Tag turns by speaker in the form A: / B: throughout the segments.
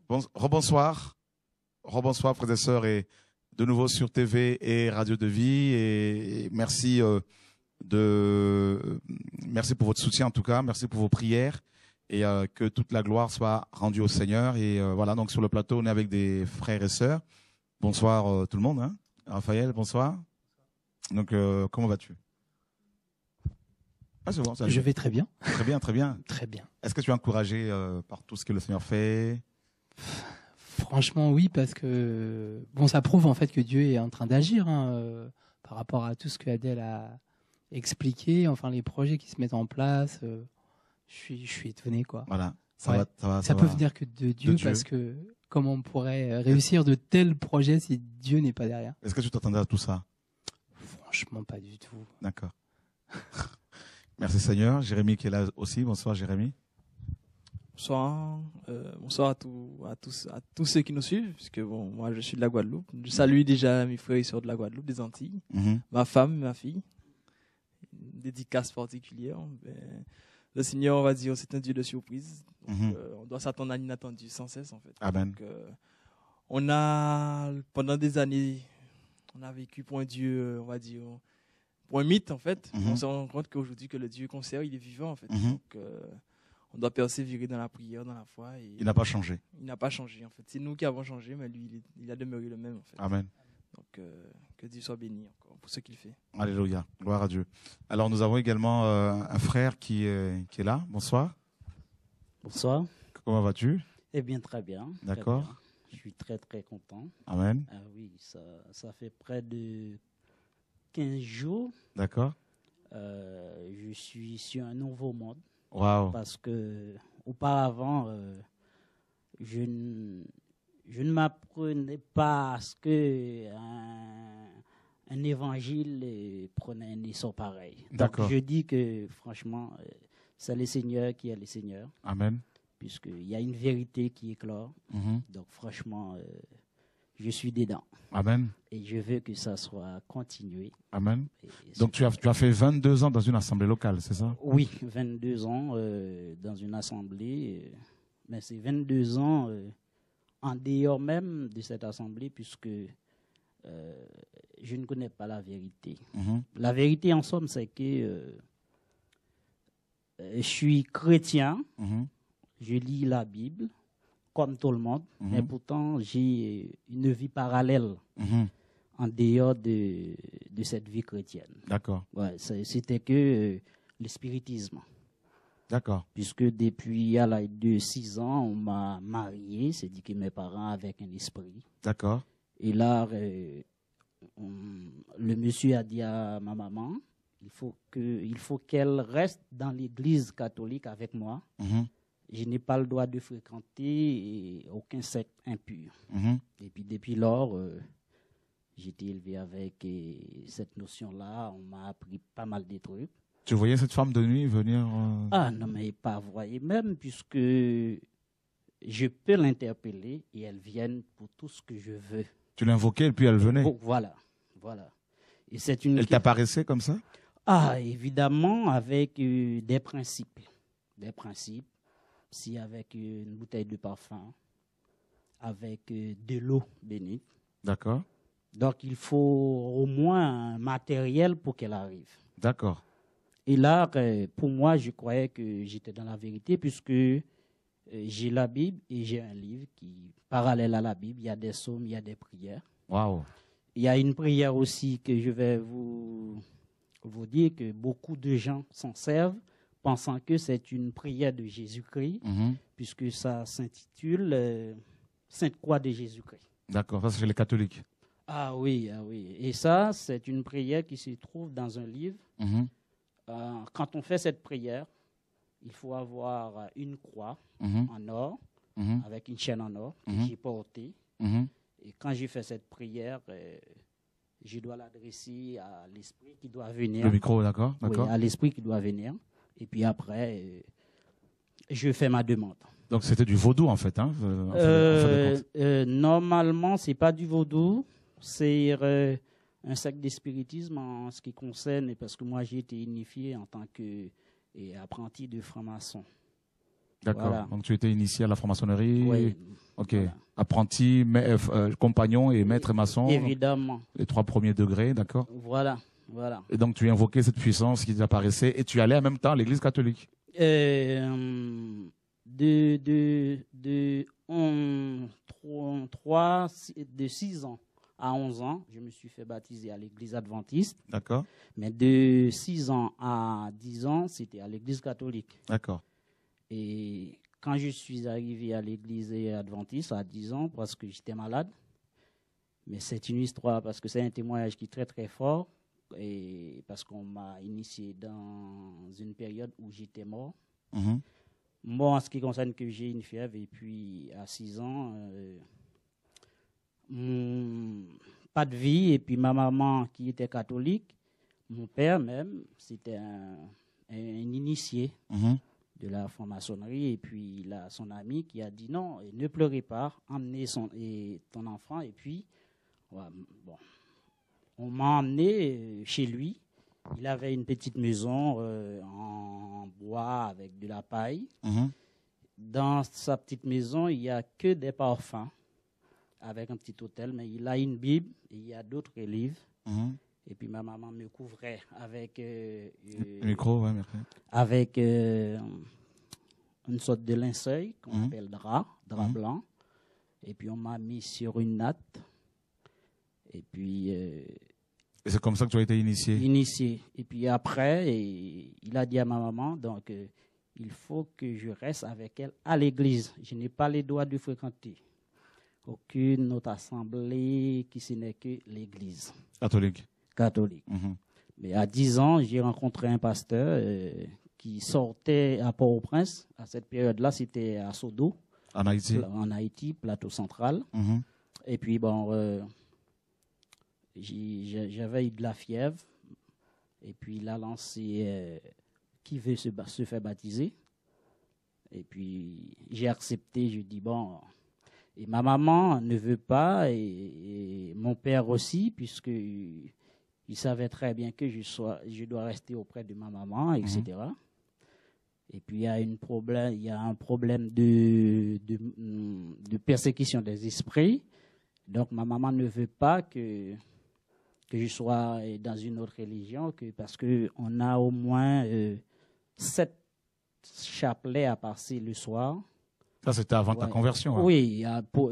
A: Rebonsoir. Rebonsoir, frères et sœurs, et de nouveau sur TV et Radio de Vie. Et merci merci pour votre soutien, en tout cas. Merci pour vos prières. Et que toute la gloire soit rendue au Seigneur. Et voilà, donc sur le plateau, on est avec des frères et sœurs. Bonsoir tout le monde. Hein. Raphaël, bonsoir. Donc, comment vas-tu? Ah, c'est bon,
B: je vais très bien.
A: Très bien, très bien.
B: Très bien.
A: Est-ce que tu es encouragé par tout ce que le Seigneur fait?
B: Franchement, oui, parce que bon, ça prouve en fait que Dieu est en train d'agir par rapport à tout ce que Adèle a expliqué, enfin les projets qui se mettent en place. Je suis étonné, quoi.
A: Voilà.
B: Ça peut venir que de Dieu, parce que comment on pourrait réussir de tels projets si Dieu n'est pas derrière?
A: Est-ce que tu t'attendais à tout ça?
B: Franchement, pas du tout.
A: D'accord. Merci Seigneur. Jérémy qui est là aussi. Bonsoir Jérémy.
C: Bonsoir. Bonsoir à tous ceux qui nous suivent, puisque bon, moi je suis de la Guadeloupe. Je salue déjà mes frères et sœurs de la Guadeloupe, des Antilles, ma femme, ma fille. Une dédicace particulière. Le Seigneur, on va dire, c'est un Dieu de surprise. Donc, on doit s'attendre à l'inattendu sans cesse, en fait.
A: Amen.
C: Donc, on a, pendant des années, on a vécu pour un Dieu, on va dire, pour un mythe, en fait. On se rend compte qu'aujourd'hui, que le Dieu qu'on sert, il est vivant, en fait. Donc, on doit persévérer dans la prière, dans la foi. Et
A: il n'a pas changé.
C: Il n'a pas changé, en fait. C'est nous qui avons changé, mais lui, il a demeuré le même, en fait.
A: Amen.
C: Donc, que Dieu soit béni encore pour ce qu'il fait.
A: Alléluia. Gloire à Dieu. Alors, nous avons également un frère qui est là. Bonsoir.
D: Bonsoir.
A: Comment vas-tu?
D: Eh bien, très bien.
A: D'accord.
D: Je suis très, très content.
A: Amen.
D: Ah oui, ça fait près de 15 jours.
A: D'accord.
D: Je suis sur un nouveau mode.
A: Waouh.
D: Parce que auparavant, je ne m'apprenais pas à ce que un évangile prenait un essor pareil. Donc je dis que franchement, c'est le Seigneur qui est le Seigneur.
A: Amen.
D: Puisqu'il y a une vérité qui éclore. Donc franchement, je suis dedans.
A: Amen.
D: Et je veux que ça soit continué.
A: Amen. Donc tu as fait 22 ans dans une assemblée locale, c'est ça?
D: Oui, 22 ans dans une assemblée. Mais c'est 22 ans en dehors même de cette assemblée, puisque je ne connais pas la vérité. La vérité, en somme, c'est que je suis chrétien, je lis la Bible, comme tout le monde, mais pourtant, j'ai une vie parallèle en dehors de cette vie chrétienne.
A: D'accord.
D: Ouais, c'était que le spiritisme.
A: D'accord.
D: Puisque depuis à l'âge de 6 ans, on m'a marié, c'est dit que mes parents avaient un esprit.
A: D'accord.
D: Et là, le monsieur a dit à ma maman, il faut qu'elle reste dans l'église catholique avec moi. Je n'ai pas le droit de fréquenter aucun secte impur. Et puis depuis lors, j'ai été élevé avec cette notion-là. On m'a appris pas mal de trucs.
A: Tu voyais cette femme de nuit venir
D: Ah non, mais pas voyez même, puisque je peux l'interpeller et elle vient pour tout ce que je veux.
A: Tu l'invoquais et puis elle venait.
D: Bon, voilà. Et c'est une.
A: Elle t'apparaissait comme ça?
D: Ah, évidemment, avec des principes. Des principes. Si avec une bouteille de parfum, avec de l'eau bénite.
A: D'accord.
D: Donc, il faut au moins un matériel pour qu'elle arrive.
A: D'accord.
D: Et là, pour moi, je croyais que j'étais dans la vérité, puisque j'ai la Bible et j'ai un livre qui, parallèle à la Bible, il y a des psaumes, il y a des prières.
A: Waouh.
D: Il y a une prière aussi que je vais vous dire que beaucoup de gens s'en servent, pensant que c'est une prière de Jésus-Christ, puisque ça s'intitule Sainte Croix de Jésus-Christ.
A: D'accord, ça c'est chez les catholiques.
D: Ah oui. Et ça, c'est une prière qui se trouve dans un livre. Quand on fait cette prière, il faut avoir une croix en or, avec une chaîne en or que j'ai portée. Et quand j'ai fait cette prière, je dois l'adresser à l'esprit qui doit venir.
A: Le micro, d'accord.
D: Oui, à l'esprit qui doit venir. Et puis après, je fais ma demande.
A: Donc c'était du vaudou en fait, hein,
D: normalement, c'est pas du vaudou, c'est un secte de spiritisme en ce qui concerne, parce que moi j'ai été unifié en tant qu'apprenti de franc-maçon.
A: D'accord.
D: Voilà.
A: Donc tu étais initié à la franc-maçonnerie.
D: Oui.
A: Ok. Voilà. Apprenti, compagnon et maître maçon.
D: Évidemment.
A: Les 3 premiers degrés, d'accord.
D: Voilà, voilà.
A: Et donc tu invoquais cette puissance qui apparaissait et tu allais en même temps à l'église catholique.
D: De 6 ans à 11 ans, je me suis fait baptiser à l'église adventiste.
A: D'accord.
D: Mais de 6 ans à 10 ans, c'était à l'église catholique.
A: D'accord.
D: Et quand je suis arrivé à l'église adventiste à 10 ans, parce que j'étais malade, mais c'est une histoire, parce que c'est un témoignage qui est très très fort, et parce qu'on m'a initié dans une période où j'étais mort.
A: Mm-hmm.
D: Moi, en ce qui concerne que j'ai une fièvre, et puis à 6 ans, pas de vie, et puis ma maman qui était catholique, mon père même, c'était un initié de la franc-maçonnerie, et puis il a son ami qui a dit non, ne pleurez pas, emmenez ton enfant, et puis ouais, bon, on m'a emmené chez lui. Il avait une petite maison en bois avec de la paille. Dans sa petite maison, il n'y a que des parfums avec un petit hôtel, mais il a une Bible et il y a d'autres livres. Et puis ma maman me couvrait avec
A: le micro, ouais, merci.
D: Avec une sorte de linceul qu'on appelle drap blanc. Et puis on m'a mis sur une natte. Et puis
A: et c'est comme ça que tu as été initié.
D: Initié. Et puis après, il a dit à ma maman, donc il faut que je reste avec elle à l'église. Je n'ai pas les droits de fréquenter aucune autre assemblée qui ce n'est que l'église.
A: Catholique.
D: Mais à 10 ans, j'ai rencontré un pasteur qui sortait à Port-au-Prince. À cette période-là, c'était à Sodo.
A: En Haïti.
D: En Haïti, plateau central. Et puis, bon, j'avais eu de la fièvre. Et puis, il a lancé qui veut se faire baptiser. Et puis, j'ai accepté. Je dis, bon... Et ma maman ne veut pas, et mon père aussi, puisque il savait très bien que je dois rester auprès de ma maman, etc. Et puis il y a un problème de persécution des esprits. Donc ma maman ne veut pas que je sois dans une autre religion, parce qu'on a au moins 7 chapelets à passer le soir.
A: Ça, c'était avant ta conversion. Hein.
D: Oui,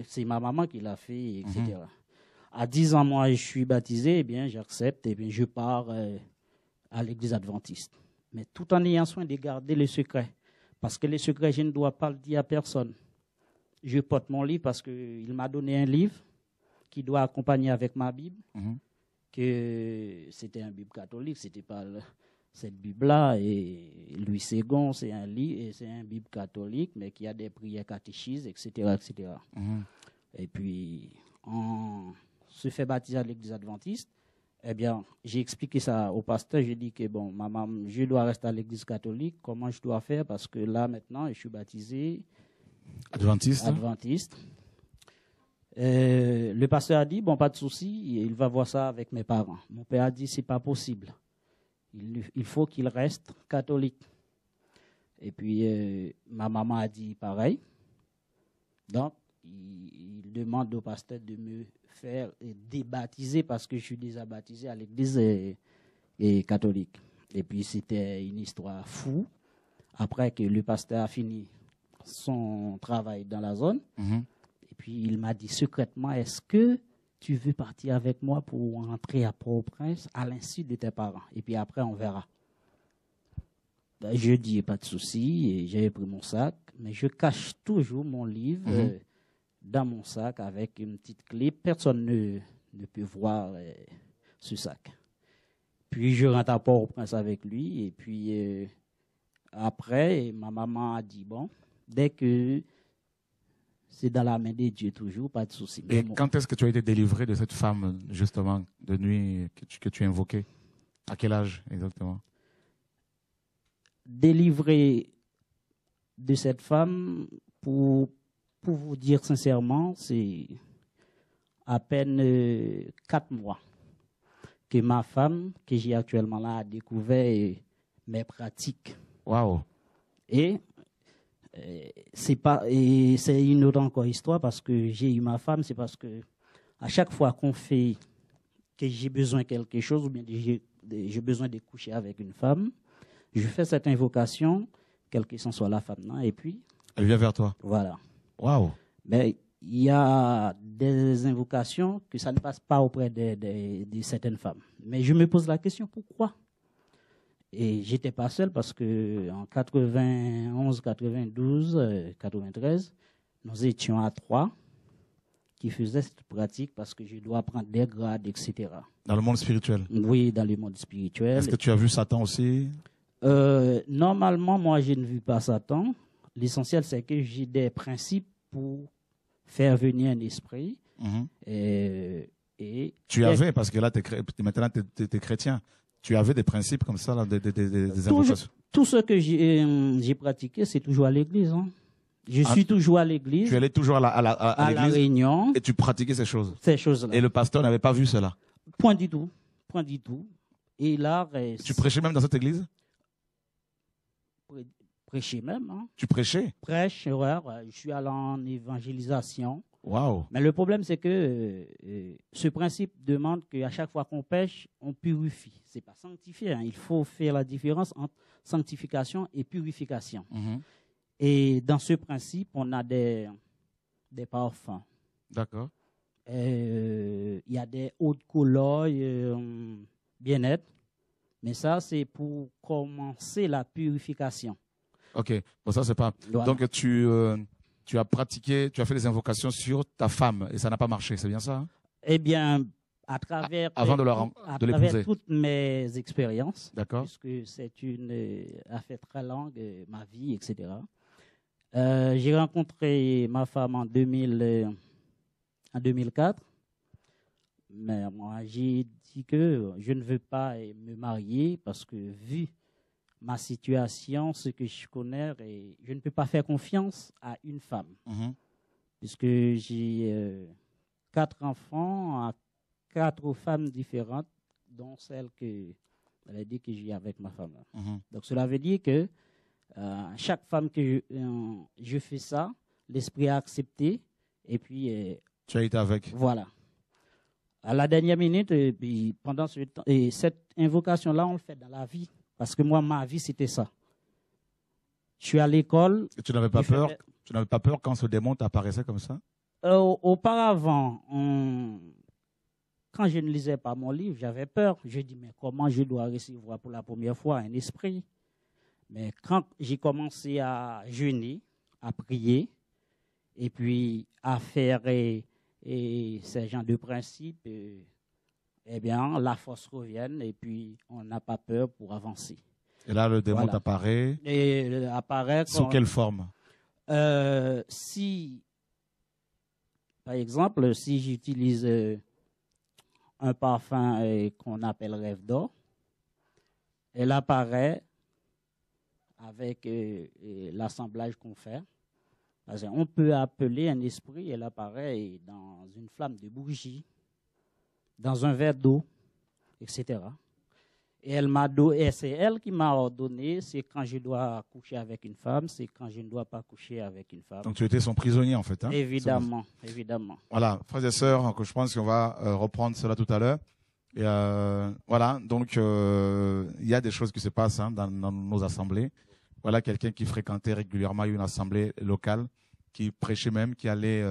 D: c'est ma maman qui l'a fait, etc. À 10 ans, moi, je suis baptisé, eh bien, j'accepte, et bien, je pars à l'église adventiste. Mais tout en ayant soin de garder le secret. Parce que le secret, je ne dois pas le dire à personne. Je porte mon livre parce qu'il m'a donné un livre qui doit accompagner avec ma Bible, que c'était un Bible catholique, c'était pas... Cette Bible-là, et Louis Ségon, c'est un livre, et c'est un Bible catholique, mais qui a des prières catéchises, etc., etc. Et puis, on se fait baptiser à l'église adventiste. Eh bien, j'ai expliqué ça au pasteur. J'ai dit que, bon, maman, je dois rester à l'église catholique. Comment je dois faire? Parce que là, maintenant, je suis baptisé
A: adventiste.
D: Le pasteur a dit, bon, pas de souci, il va voir ça avec mes parents. Mon père a dit, c'est pas possible. Il faut qu'il reste catholique. Et puis, ma maman a dit pareil. Donc, il demande au pasteur de me faire débaptiser parce que je suis déjà baptisé à l'église catholique. Et puis, c'était une histoire fou. Après que le pasteur a fini son travail dans la zone, et puis il m'a dit secrètement, est-ce que tu veux partir avec moi pour rentrer à Port-au-Prince à l'insu de tes parents? Et puis après, on verra. Ben, je dis, pas de souci, et j'ai pris mon sac, mais je cache toujours mon livre dans mon sac avec une petite clé. Personne ne peut voir ce sac. Puis je rentre à Port-au-Prince avec lui, et puis après, ma maman a dit, bon, dès que c'est dans la main de Dieu toujours, pas de souci.
A: Et quand est-ce que tu as été délivré de cette femme, justement, de nuit que tu invoquais? À quel âge exactement?
D: Délivré de cette femme, pour vous dire sincèrement, c'est à peine 4 mois que ma femme, que j'ai actuellement là, a découvert mes pratiques.
A: Waouh!
D: Et c'est une autre encore histoire parce que j'ai eu ma femme, c'est parce que à chaque fois que j'ai besoin de quelque chose ou bien j'ai besoin de coucher avec une femme, je fais cette invocation, quelle que soit la femme, non? Et puis
A: elle vient vers toi.
D: Voilà.
A: Waouh.
D: Mais il y a des invocations que ça ne passe pas auprès de certaines femmes. Mais je me pose la question, pourquoi? Et j'étais pas seul parce que en 91, 92, 93, nous étions à 3 qui faisaient cette pratique parce que je dois prendre des grades, etc.
A: Dans le monde spirituel?
D: Oui, dans le monde spirituel.
A: Est-ce que tu as vu Satan aussi?
D: Normalement, moi, je ne vis pas Satan. L'essentiel, c'est que j'ai des principes pour faire venir un esprit.
A: Tu avais, parce que là, maintenant, tu es chrétien. Tu avais des principes comme ça, là, des invocations?
D: Tout ce que j'ai pratiqué, c'est toujours à l'église. Hein. Je suis toujours à l'église.
A: Tu allais toujours à l'église?
D: La réunion.
A: Et tu pratiquais ces choses?
D: Ces choses-là.
A: Et le pasteur n'avait pas vu cela?
D: Point du tout. Point du tout. Et là...
A: Tu prêchais même dans cette église?
D: Prêcher même. Hein.
A: Tu prêchais?
D: Prêche, ouais, je suis allé en évangélisation.
A: Waouh.
D: Mais le problème, c'est que ce principe demande qu'à chaque fois qu'on pêche, on purifie. Ce n'est pas sanctifier. Hein. Il faut faire la différence entre sanctification et purification. Et dans ce principe, on a des parfums.
A: D'accord.
D: Il y a des eaux de couleur bien-être. Mais ça, c'est pour commencer la purification.
A: Ok. Bon, ça, c'est pas... Voilà. Donc, tu as pratiqué, tu as fait des invocations sur ta femme et ça n'a pas marché, c'est bien ça? Hein?
D: Eh bien, à travers toutes mes expériences, puisque c'est une affaire très longue, ma vie, etc. J'ai rencontré ma femme en 2004, mais moi j'ai dit que je ne veux pas me marier parce que vu ma situation, ce que je connais, et je ne peux pas faire confiance à une femme. Puisque j'ai 4 enfants à 4 femmes différentes, dont celle que elle a dit que j'ai avec ma femme. Donc cela veut dire que chaque femme que je fais ça, l'esprit a accepté, et puis...
A: tu as été avec.
D: Voilà. À la dernière minute, et puis pendant ce temps, et cette invocation-là, on le fait dans la vie. Parce que moi, ma vie, c'était ça. Je suis à l'école.
A: Et tu n'avais pas peur? Tu n'avais pas peur quand ce démon t'apparaissait comme ça?
D: Auparavant, quand je ne lisais pas mon livre, j'avais peur. Je dis, mais comment je dois recevoir pour la première fois un esprit? Mais quand j'ai commencé à jeûner, à prier, et puis à faire ces genres de principes, eh bien, la force revient et puis on n'a pas peur pour avancer.
A: Et là, le démon apparaît.
D: Et apparaît
A: sous quelle forme?
D: Si, par exemple, si j'utilise un parfum qu'on appelle Rêve d'or, elle apparaît avec l'assemblage qu'on fait. On peut appeler un esprit, elle apparaît dans une flamme de bougie, dans un verre d'eau, etc. Et c'est elle qui m'a ordonné, c'est quand je dois coucher avec une femme, c'est quand je ne dois pas coucher avec une femme.
A: Donc tu étais son prisonnier en fait. Hein?
D: Évidemment, évidemment.
A: Voilà, frères et sœurs, je pense qu'on va reprendre cela tout à l'heure. Et voilà, donc il y a des choses qui se passent dans nos assemblées. Voilà quelqu'un qui fréquentait régulièrement une assemblée locale, qui prêchait même, qui allait...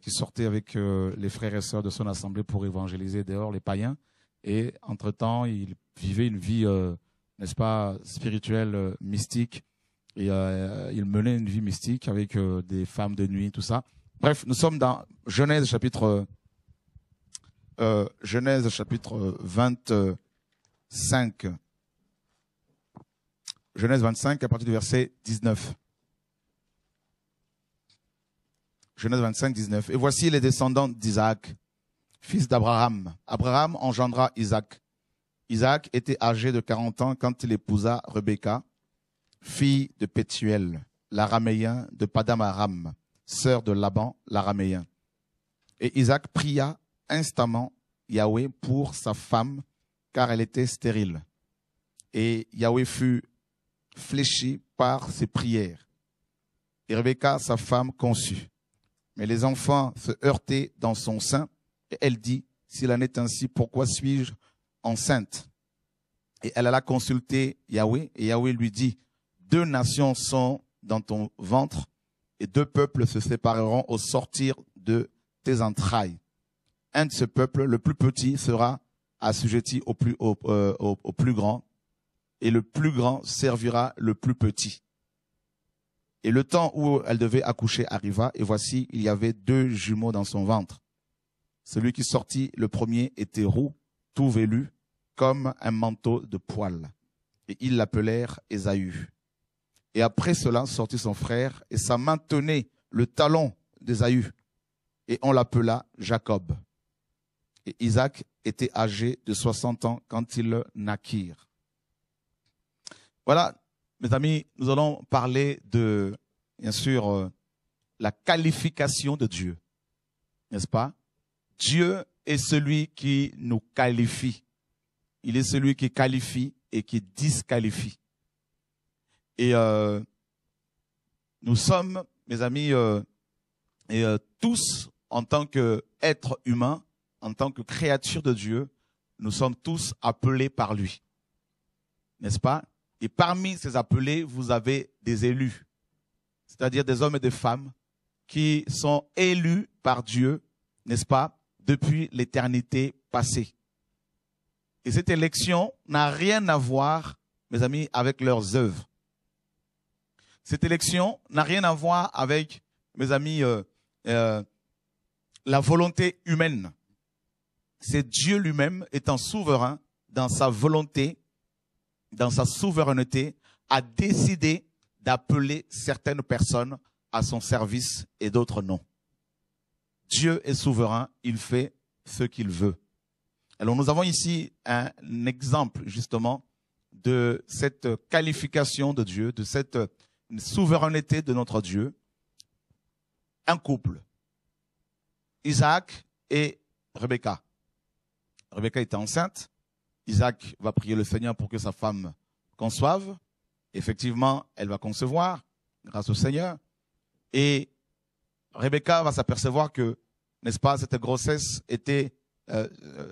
A: qui sortait avec les frères et sœurs de son assemblée pour évangéliser dehors les païens. Et entre-temps, il vivait une vie, n'est-ce pas, spirituelle, mystique. Et il menait une vie mystique avec des femmes de nuit, tout ça. Bref, nous sommes dans Genèse chapitre 25. Genèse 25 à partir du verset 19. Genèse 25, 19. Et voici les descendants d'Isaac, fils d'Abraham. Abraham engendra Isaac. Isaac était âgé de 40 ans quand il épousa Rebecca, fille de Pétuel, l'araméen de Padam Aram, sœur de Laban, l'araméen. Et Isaac pria instamment Yahweh pour sa femme, car elle était stérile. Et Yahweh fut fléchi par ses prières. et Rebecca, sa femme, conçut. Mais les enfants se heurtaient dans son sein, et elle dit, s'il en est ainsi, pourquoi suis-je enceinte? Et elle alla consulter Yahweh, et Yahweh lui dit, 2 nations sont dans ton ventre, et 2 peuples se sépareront au sortir de tes entrailles. Un de ce peuple, le plus petit, sera assujetti au plus grand, et le plus grand servira le plus petit. Et le temps où elle devait accoucher arriva, et voici, il y avait 2 jumeaux dans son ventre. Celui qui sortit le premier était roux, tout velu, comme un manteau de poils. Et ils l'appelèrent Ésaü. Et après cela sortit son frère, et sa main tenait le talon d'Ésaü. Et on l'appela Jacob. Et Isaac était âgé de 60 ans quand ils naquirent. Voilà, mes amis, nous allons parler de, bien sûr, la qualification de Dieu. N'est-ce pas? Dieu est celui qui nous qualifie. Il est celui qui qualifie et qui disqualifie. Et nous sommes, mes amis, tous, en tant qu'êtres humains, en tant que créatures de Dieu, nous sommes tous appelés par lui. N'est-ce pas? Et parmi ces appelés, vous avez des élus, c'est-à-dire des hommes et des femmes qui sont élus par Dieu, n'est-ce pas, depuis l'éternité passée. Et cette élection n'a rien à voir, mes amis, avec leurs œuvres. Cette élection n'a rien à voir avec, mes amis, la volonté humaine. C'est Dieu lui-même étant souverain dans sa volonté, dans sa souveraineté, a décidé d'appeler certaines personnes à son service et d'autres non. Dieu est souverain, il fait ce qu'il veut. Alors nous avons ici un exemple justement de cette qualification de Dieu, de cette souveraineté de notre Dieu. Un couple, Isaac et Rebecca. Rebecca était enceinte. Isaac va prier le Seigneur pour que sa femme conçoive. Effectivement, elle va concevoir grâce au Seigneur. Et Rebecca va s'apercevoir que, n'est-ce pas, cette grossesse était,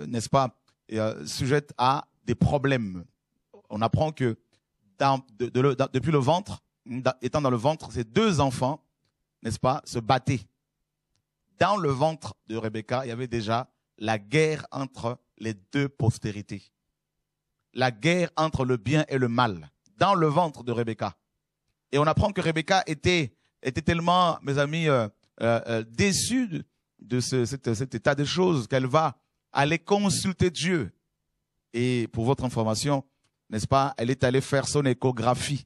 A: n'est-ce pas, sujette à des problèmes. On apprend que depuis le ventre, étant dans le ventre, ces 2 enfants, n'est-ce pas, se battaient. Dans le ventre de Rebecca, il y avait déjà la guerre entre les 2 postérités. La guerre entre le bien et le mal, dans le ventre de Rebecca. Et on apprend que Rebecca était tellement, mes amis, déçue de cet état de choses qu'elle va aller consulter Dieu. Et pour votre information, n'est-ce pas, elle est allée faire son échographie.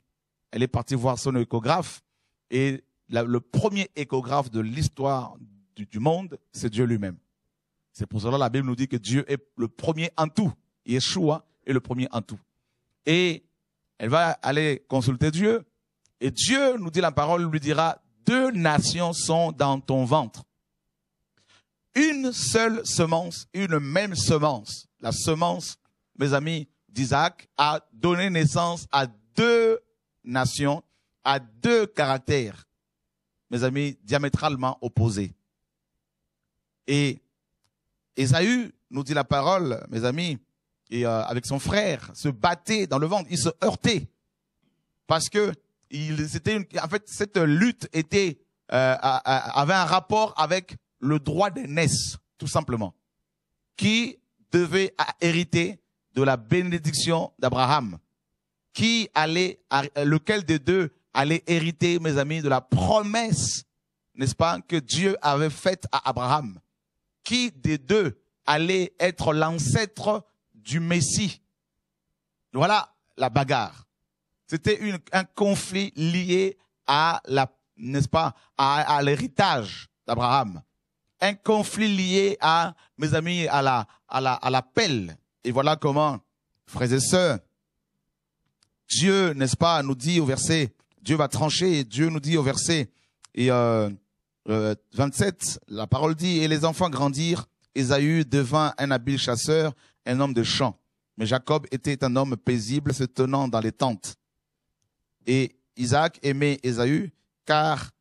A: Elle est partie voir son échographe. Et le premier échographe de l'histoire du monde, c'est Dieu lui-même. C'est pour cela que la Bible nous dit que Dieu est le premier en tout. Yeshua est le premier en tout. Et elle va aller consulter Dieu. Et Dieu, nous dit la parole, lui dira, 2 nations sont dans ton ventre. Une seule semence, une même semence. La semence, mes amis, d'Isaac a donné naissance à 2 nations, à 2 caractères, mes amis, diamétralement opposés. Et Ésaü, nous dit la parole, mes amis, et avec son frère, se battait dans le ventre, il se heurtait. Parce que en fait, cette lutte avait un rapport avec le droit d'aînesse, tout simplement, qui devait hériter de la bénédiction d'Abraham, lequel des 2 allait hériter, mes amis, de la promesse, n'est-ce pas, que Dieu avait faite à Abraham. Qui des 2 allait être l'ancêtre du Messie. Voilà la bagarre. C'était un conflit lié à n'est-ce pas, à l'héritage d'Abraham. Un conflit lié à, mes amis, à la pelle. Et voilà comment, frères et sœurs, Dieu, n'est-ce pas, nous dit au verset, Dieu va trancher, et Dieu nous dit au verset 27, la parole dit, et les enfants grandirent, Ésaü devint un habile chasseur, un homme de champ. Mais Jacob était un homme paisible, se tenant dans les tentes. Et Isaac aimait Ésaü, car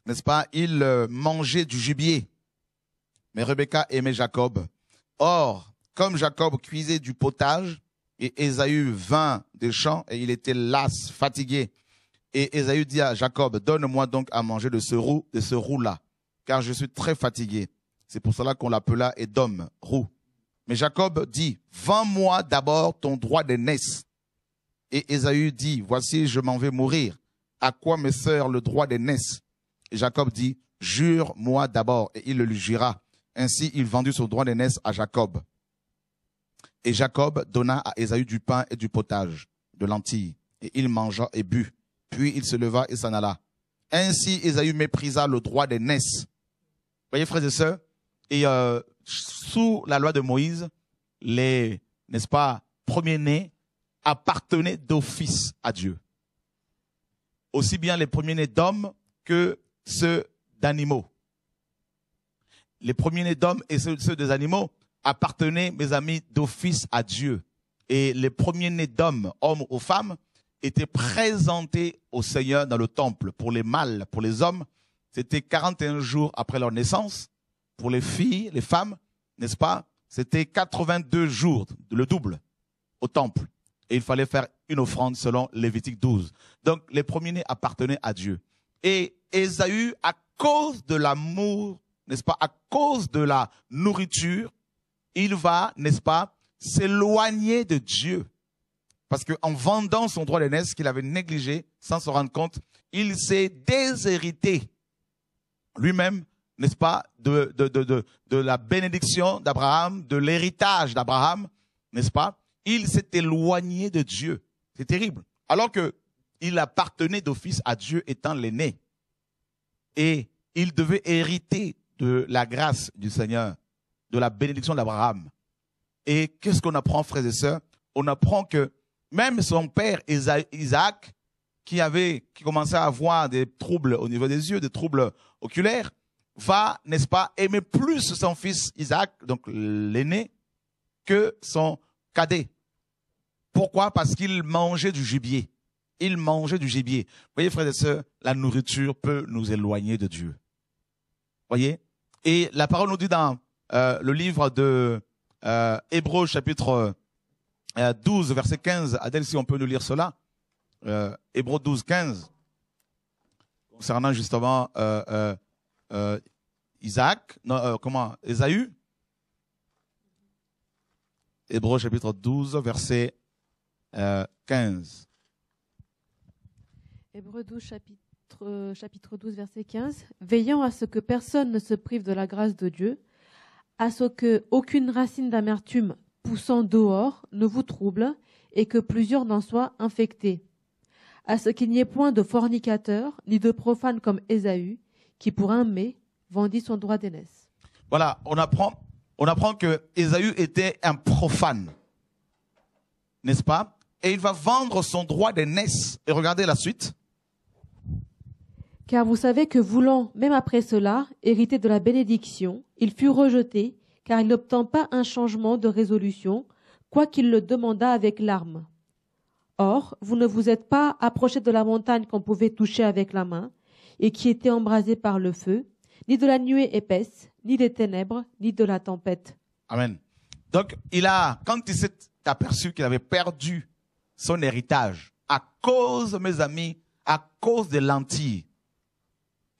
A: n'est-ce pas, il mangeait du gibier. Mais Rebecca aimait Jacob. Or, comme Jacob cuisait du potage, et Ésaü vint des champs, et il était las, fatigué. Et Ésaü dit à Jacob, donne-moi donc à manger de ce roux-là, car je suis très fatigué. C'est pour cela qu'on l'appela Édom, roux. Mais Jacob dit, vends-moi d'abord ton droit d'aînesse. Et Ésaü dit, voici, je m'en vais mourir. À quoi me sert le droit d'aînesse? Et Jacob dit, jure-moi d'abord. Et il le lui jura. Ainsi, il vendit son droit d'aînesse à Jacob. Et Jacob donna à Ésaü du pain et du potage, de lentilles. Et il mangea et but. Puis il se leva et s'en alla. Ainsi, Ésaü méprisa le droit d'aînesse. Vous voyez, frères et sœurs, et sous la loi de Moïse, les, n'est-ce pas, premiers-nés appartenaient d'office à Dieu. Aussi bien les premiers-nés d'hommes que ceux d'animaux. Les premiers-nés d'hommes et ceux des animaux appartenaient, mes amis, d'office à Dieu. Et les premiers-nés d'hommes, hommes ou femmes, étaient présentés au Seigneur dans le temple. Pour les mâles, pour les hommes, c'était 41 jours après leur naissance. Pour les filles, les femmes, n'est-ce pas, c'était 82 jours, le double, au temple. Et il fallait faire une offrande selon Lévitique 12. Donc, les premiers-nés appartenaient à Dieu. Et Ésaü, à cause de l'amour, n'est-ce pas, à cause de la nourriture, il va, n'est-ce pas, s'éloigner de Dieu. Parce qu'en vendant son droit d'aînesse qu'il avait négligé, sans se rendre compte, il s'est déshérité lui-même, n'est-ce pas, de la bénédiction d'Abraham, de l'héritage d'Abraham, n'est-ce pas? Il s'est éloigné de Dieu. C'est terrible. Alors que il appartenait d'office à Dieu étant l'aîné. Et il devait hériter de la grâce du Seigneur, de la bénédiction d'Abraham. Et qu'est-ce qu'on apprend, frères et sœurs? On apprend que même son père Isaac, qui commençait à avoir des troubles au niveau des yeux, des troubles oculaires, va, n'est-ce pas, aimer plus son fils Isaac, donc l'aîné, que son cadet. Pourquoi? Parce qu'il mangeait du gibier. Il mangeait du gibier. Vous voyez, frères et sœurs, la nourriture peut nous éloigner de Dieu. Vous voyez? Et la parole nous dit dans le livre de Hébreux, chapitre 12, verset 15. Adèle, si on peut nous lire cela. Hébreux 12, 15. Concernant justement Ésaü. Hébreux, chapitre 12, verset 15.
E: Hébreux 12, chapitre 12, verset 15. Veillant à ce que personne ne se prive de la grâce de Dieu, à ce que aucune racine d'amertume poussant dehors ne vous trouble et que plusieurs n'en soient infectés. À ce qu'il n'y ait point de fornicateur ni de profane comme Ésaü, qui pour un mets vendit son droit d'aînesse.
A: Voilà, on apprend que Ésaü était un profane, n'est-ce pas? Et il va vendre son droit d'aînesse. Et regardez la suite.
E: Car vous savez que voulant, même après cela, hériter de la bénédiction, il fut rejeté, car il n'obtint pas un changement de résolution, quoiqu'il le demandât avec larmes. Or, vous ne vous êtes pas approché de la montagne qu'on pouvait toucher avec la main, et qui était embrasée par le feu, ni de la nuée épaisse, ni des ténèbres, ni de la tempête.
A: Amen. Donc, quand il s'est aperçu qu'il avait perdu son héritage, à cause, mes amis, à cause des lentilles,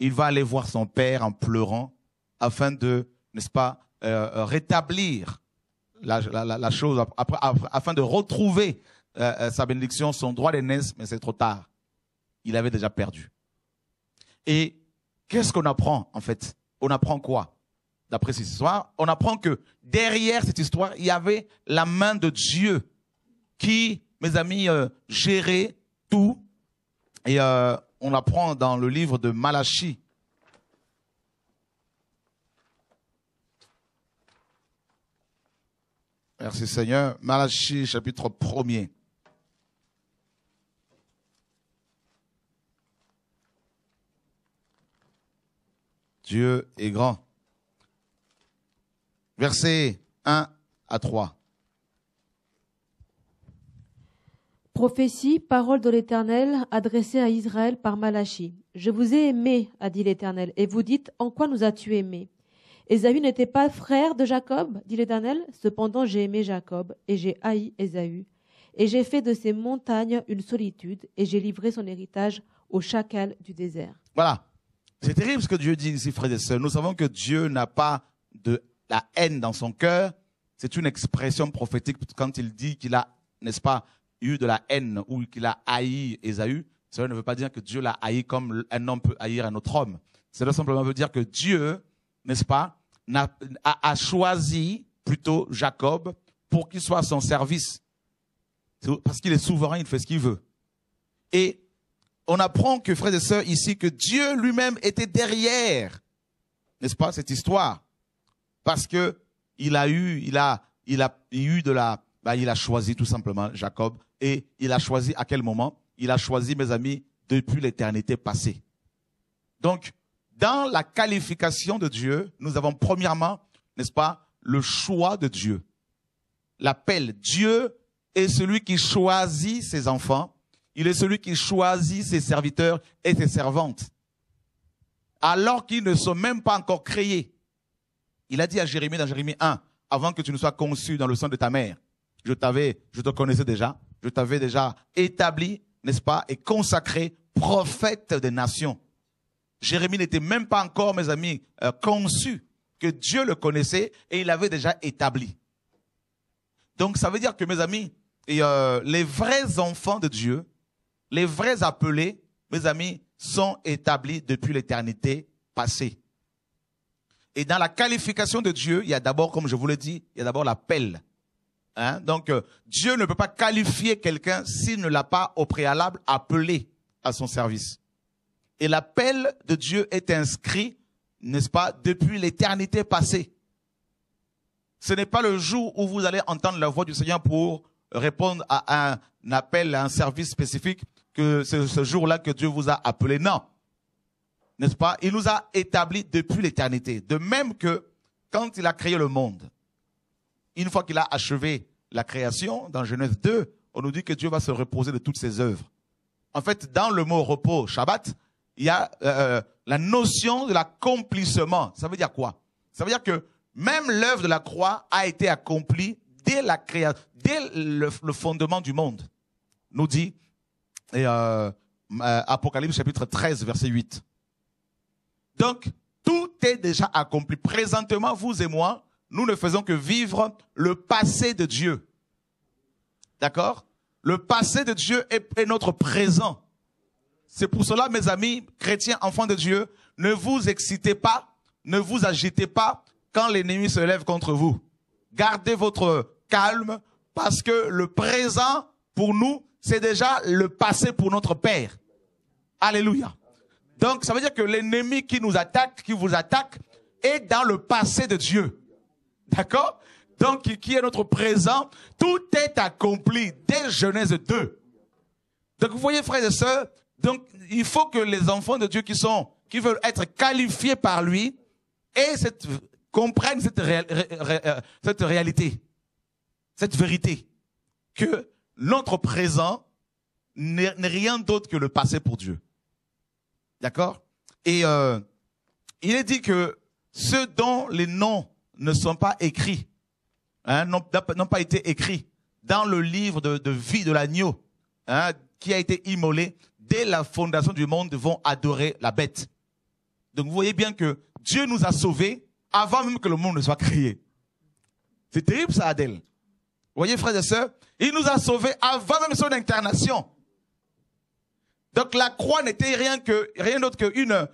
A: il va aller voir son père en pleurant, afin de, n'est-ce pas, rétablir la chose, afin de retrouver sa bénédiction, son droit d'aînesse, mais c'est trop tard. Il avait déjà perdu. Et qu'est-ce qu'on apprend, en fait? On apprend quoi? D'après cette histoire, on apprend que derrière cette histoire, il y avait la main de Dieu qui, mes amis, gérait tout. Et on apprend dans le livre de Malachie. Merci Seigneur. Malachie, chapitre 1er. Dieu est grand. Versets 1 à 3.
E: Prophétie, parole de l'Éternel adressée à Israël par Malachie. Je vous ai aimé, a dit l'Éternel, et vous dites, en quoi nous as-tu aimés? Ésaü n'était pas frère de Jacob, dit l'Éternel. Cependant j'ai aimé Jacob, et j'ai haï Ésaü. Et j'ai fait de ses montagnes une solitude, et j'ai livré son héritage aux chacals du désert.
A: Voilà. C'est terrible ce que Dieu dit ici, frères et sœurs. Nous savons que Dieu n'a pas de la haine dans son cœur. C'est une expression prophétique quand il dit qu'il a, n'est-ce pas, eu de la haine ou qu'il a haï Ésaü. Cela ne veut pas dire que Dieu l'a haï comme un homme peut haïr un autre homme. Cela simplement veut dire que Dieu, n'est-ce pas, a choisi plutôt Jacob pour qu'il soit à son service. Parce qu'il est souverain, il fait ce qu'il veut. Et on apprend que, frères et sœurs, ici, que Dieu lui-même était derrière, n'est-ce pas, cette histoire. Parce que il a choisi tout simplement Jacob. Et il a choisi à quel moment? Il a choisi, mes amis, depuis l'éternité passée. Donc, dans la qualification de Dieu, nous avons premièrement, n'est-ce pas, le choix de Dieu. L'appel. Dieu est celui qui choisit ses enfants. Il est celui qui choisit ses serviteurs et ses servantes. Alors qu'ils ne sont même pas encore créés. Il a dit à Jérémie dans Jérémie 1, avant que tu ne sois conçu dans le sein de ta mère, je te connaissais déjà, je t'avais déjà établi, n'est-ce pas, et consacré prophète des nations. Jérémie n'était même pas encore, mes amis, conçu, que Dieu le connaissait et il l'avait déjà établi. Donc ça veut dire que, mes amis, les vrais enfants de Dieu, les vrais appelés, mes amis, sont établis depuis l'éternité passée. Et dans la qualification de Dieu, il y a d'abord, comme je vous l'ai dit, il y a d'abord l'appel. Hein? Donc, Dieu ne peut pas qualifier quelqu'un s'il ne l'a pas au préalable appelé à son service. Et l'appel de Dieu est inscrit, n'est-ce pas, depuis l'éternité passée. Ce n'est pas le jour où vous allez entendre la voix du Seigneur pour répondre à un appel, à un service spécifique, que c'est ce jour-là que Dieu vous a appelé. Non. N'est-ce pas? Il nous a établis depuis l'éternité. De même que quand il a créé le monde, une fois qu'il a achevé la création, dans Genèse 2, on nous dit que Dieu va se reposer de toutes ses œuvres. En fait, dans le mot repos, Shabbat, il y a la notion de l'accomplissement. Ça veut dire quoi? Ça veut dire que même l'œuvre de la croix a été accomplie dès la création, dès le fondement du monde. Nous dit Apocalypse chapitre 13, verset 8. Donc, tout est déjà accompli. Présentement, vous et moi, nous ne faisons que vivre le passé de Dieu. D'accord? Le passé de Dieu est notre présent. C'est pour cela, mes amis, chrétiens, enfants de Dieu, ne vous excitez pas, ne vous agitez pas quand l'ennemi se lève contre vous. Gardez votre calme parce que le présent, pour nous, c'est déjà le passé pour notre Père. Alléluia. Donc, ça veut dire que l'ennemi qui nous attaque, qui vous attaque, est dans le passé de Dieu. D'accord? Donc, qui est notre présent, tout est accompli dès Genèse 2. Donc, vous voyez, frères et sœurs, donc, il faut que les enfants de Dieu qui veulent être qualifiés par lui, comprennent cette réalité, cette vérité, que notre présent n'est rien d'autre que le passé pour Dieu. D'accord? Et il est dit que ceux dont les noms ne sont pas écrits, n'ont pas été écrits dans le livre de vie de l'agneau, qui a été immolé dès la fondation du monde, vont adorer la bête. Donc vous voyez bien que Dieu nous a sauvés avant même que le monde ne soit créé. C'est terrible ça, Adèle. Vous voyez, frères et sœurs, il nous a sauvés avant même son incarnation. Donc la croix n'était rien d'autre qu'une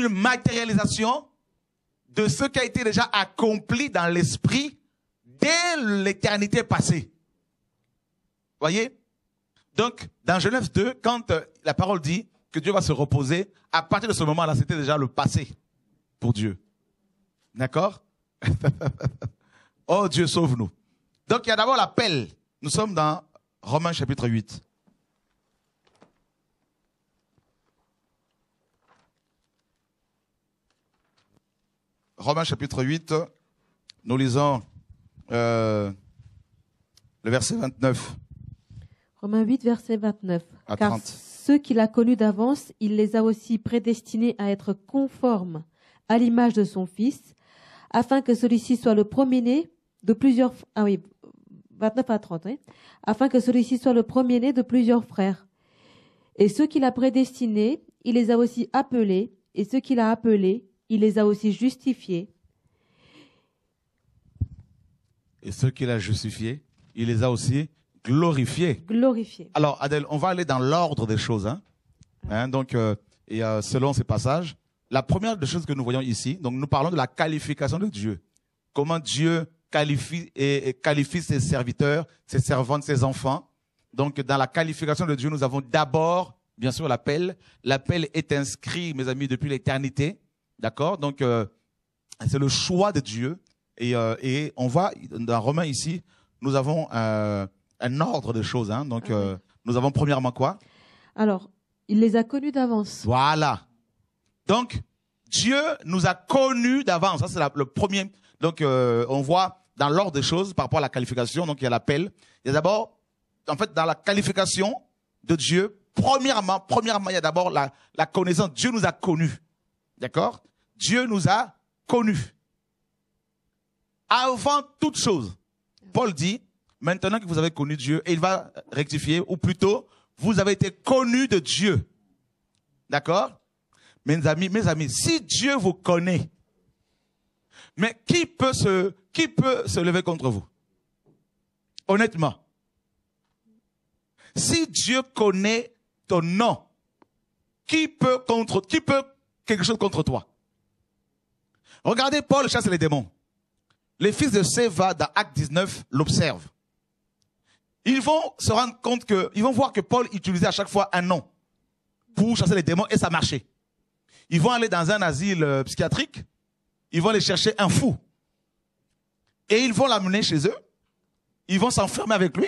A: matérialisation de ce qui a été déjà accompli dans l'esprit dès l'éternité passée. Voyez? Donc, dans Genèse 2, quand la parole dit que Dieu va se reposer, à partir de ce moment-là, c'était déjà le passé pour Dieu. D'accord? Oh Dieu, sauve-nous. Donc, il y a d'abord l'appel. Nous sommes dans Romains chapitre 8. Romains chapitre 8, nous lisons le verset 29.
E: Romains 8, verset 29.
A: À
E: Car
A: 30.
E: ceux qu'il a connus d'avance, il les a aussi prédestinés à être conformes à l'image de son Fils, afin que celui-ci soit le premier-né de plusieurs... Ah oui, 29 à 30. Hein, afin que celui-ci soit le premier-né de plusieurs frères. Et ceux qu'il a prédestinés, il les a aussi appelés. Et ceux qu'il a appelés, il les a aussi justifiés.
A: Et ceux qu'il a justifiés, il les a aussi glorifiés.
E: Glorifiés.
A: Alors, Adèle, on va aller dans l'ordre des choses. Donc, selon ces passages, la première des choses que nous voyons ici, donc nous parlons de la qualification de Dieu. Comment Dieu qualifie ses serviteurs, ses servantes, ses enfants. Donc, dans la qualification de Dieu, nous avons d'abord, bien sûr, l'appel. L'appel est inscrit, mes amis, depuis l'éternité. D'accord? Donc, c'est le choix de Dieu. Et on voit, dans Romains ici, nous avons un ordre de choses. Donc, nous avons premièrement quoi?
E: Alors, il les a connus d'avance.
A: Voilà. Donc, Dieu nous a connus d'avance. Ça, c'est le premier. Donc, on voit dans l'ordre des choses par rapport à la qualification. Donc, il y a l'appel. Il y a d'abord, en fait, dans la qualification de Dieu, premièrement, il y a d'abord la connaissance. Dieu nous a connus. D'accord? Dieu nous a connus. Avant toute chose, Paul dit, maintenant que vous avez connu Dieu, et il va rectifier, ou plutôt, vous avez été connus de Dieu. D'accord? Mes amis, si Dieu vous connaît, mais qui peut se lever contre vous? Honnêtement. Si Dieu connaît ton nom, qui peut quelque chose contre toi? Regardez, Paul chasse les démons. Les fils de Séva, dans Acte 19, l'observent. Ils vont se rendre compte ils vont voir que Paul utilisait à chaque fois un nom pour chasser les démons et ça marchait. Ils vont aller dans un asile psychiatrique, ils vont aller chercher un fou. Et ils vont l'amener chez eux, ils vont s'enfermer avec lui,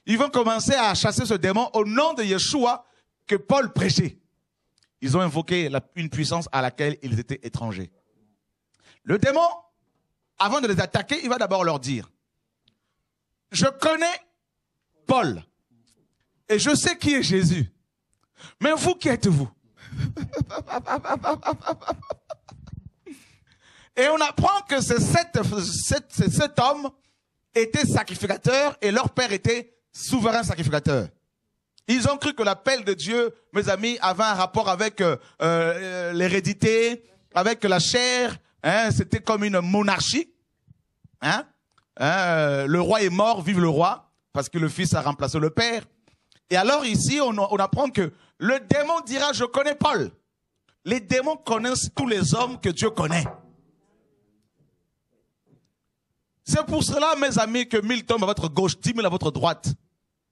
A: ils vont commencer à chasser ce démon au nom de Yeshua que Paul prêchait. Ils ont invoqué une puissance à laquelle ils étaient étrangers. Le démon, avant de les attaquer, il va d'abord leur dire, je connais Paul et je sais qui est Jésus. Mais vous, qui êtes-vous? Et on apprend que cet homme était sacrificateur et leur père était souverain sacrificateur. Ils ont cru que l'appel de Dieu, mes amis, avait un rapport avec l'hérédité, avec la chair. C'était comme une monarchie. Le roi est mort, vive le roi, parce que le fils a remplacé le père. Et alors ici, on apprend que le démon dira, je connais Paul. Les démons connaissent tous les hommes que Dieu connaît. C'est pour cela, mes amis, que 1000 tombent à votre gauche, 10 000 à votre droite.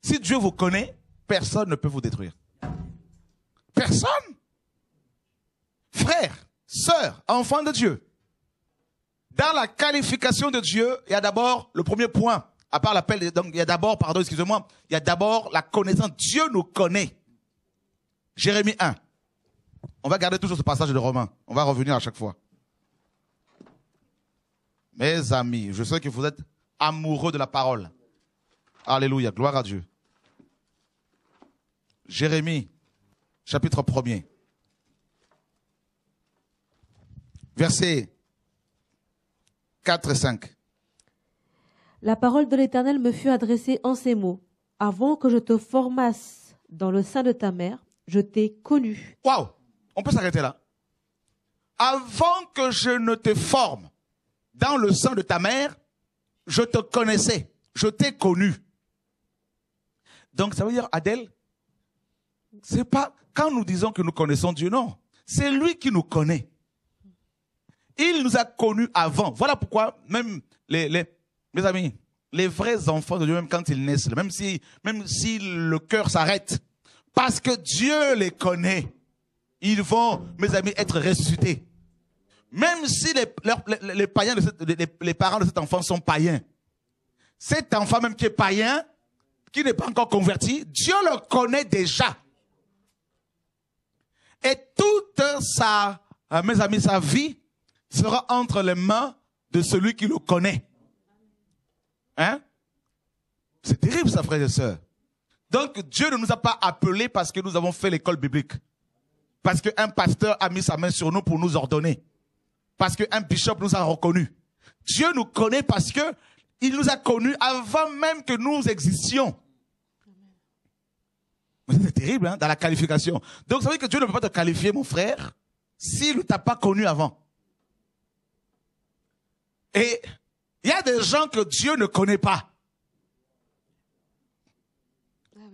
A: Si Dieu vous connaît, personne ne peut vous détruire. Personne. Frères, sœurs, enfants de Dieu. Dans la qualification de Dieu, il y a d'abord le premier point. À part l'appel, donc il y a d'abord, il y a d'abord la connaissance. Dieu nous connaît. Jérémie 1. On va garder toujours ce passage de Romains. On va revenir à chaque fois. Mes amis, je sais que vous êtes amoureux de la parole. Alléluia, gloire à Dieu. Jérémie, chapitre 1er. Versets 4 et 5.
E: La parole de l'Éternel me fut adressée en ces mots. Avant que je te formasse dans le sein de ta mère, je t'ai connu.
A: Waouh! On peut s'arrêter là. Avant que je ne te forme dans le sein de ta mère, je te connaissais. Je t'ai connu. Donc ça veut dire, Adèle, c'est pas quand nous disons que nous connaissons Dieu, non. C'est lui qui nous connaît. Il nous a connus avant. Voilà pourquoi même mes amis, les vrais enfants de Dieu, même quand ils naissent, même si le cœur s'arrête, parce que Dieu les connaît, ils vont, mes amis, être ressuscités. Même si les païens les parents de cet enfant sont païens, cet enfant même qui est païen, qui n'est pas encore converti, Dieu le connaît déjà. Et toute mes amis, sa vie sera entre les mains de celui qui le connaît. C'est terrible ça, frères et sœurs. Donc Dieu ne nous a pas appelés parce que nous avons fait l'école biblique. Parce qu'un pasteur a mis sa main sur nous pour nous ordonner. Parce qu'un bishop nous a reconnus. Dieu nous connaît parce que il nous a connus avant même que nous existions. C'est terrible, hein, dans la qualification. Donc, ça veut dire que Dieu ne peut pas te qualifier, mon frère, s'il ne t'a pas connu avant. Et il y a des gens que Dieu ne connaît pas.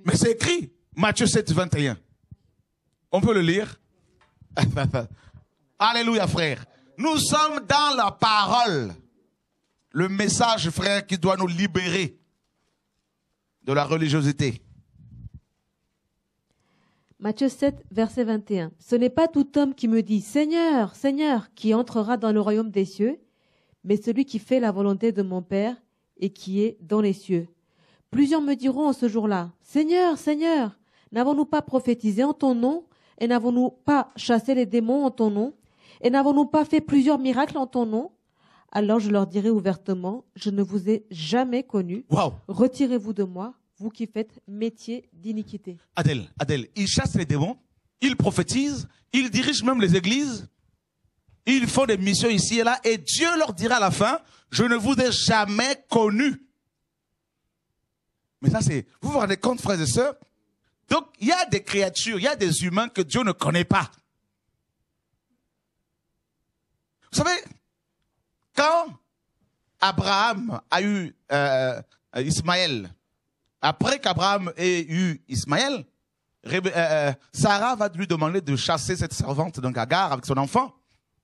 A: Mais c'est écrit, Matthieu 7, 21. On peut le lire? Alléluia, frère. Nous sommes dans la parole. Le message, frère, qui doit nous libérer de la religiosité.
E: Matthieu 7, verset 21. Ce n'est pas tout homme qui me dit « Seigneur, Seigneur » qui entrera dans le royaume des cieux, mais celui qui fait la volonté de mon Père et qui est dans les cieux. Plusieurs me diront en ce jour-là « Seigneur, Seigneur, n'avons-nous pas prophétisé en ton nom et n'avons-nous pas chassé les démons en ton nom et n'avons-nous pas fait plusieurs miracles en ton nom ?» Alors je leur dirai ouvertement « Je ne vous ai jamais connu.
A: Wow.
E: Retirez-vous de moi, vous qui faites métier d'iniquité. »
A: Adèle, ils chassent les démons, ils prophétisent, ils dirigent même les églises, ils font des missions ici et là, et Dieu leur dira à la fin, je ne vous ai jamais connu. Mais ça c'est, vous vous rendez compte, frères et sœurs? Donc, il y a des créatures, il y a des humains que Dieu ne connaît pas. Vous savez, quand Abraham a eu Ismaël, après qu'Abraham ait eu Ismaël, Sarah va lui demander de chasser cette servante, donc Agar, avec son enfant.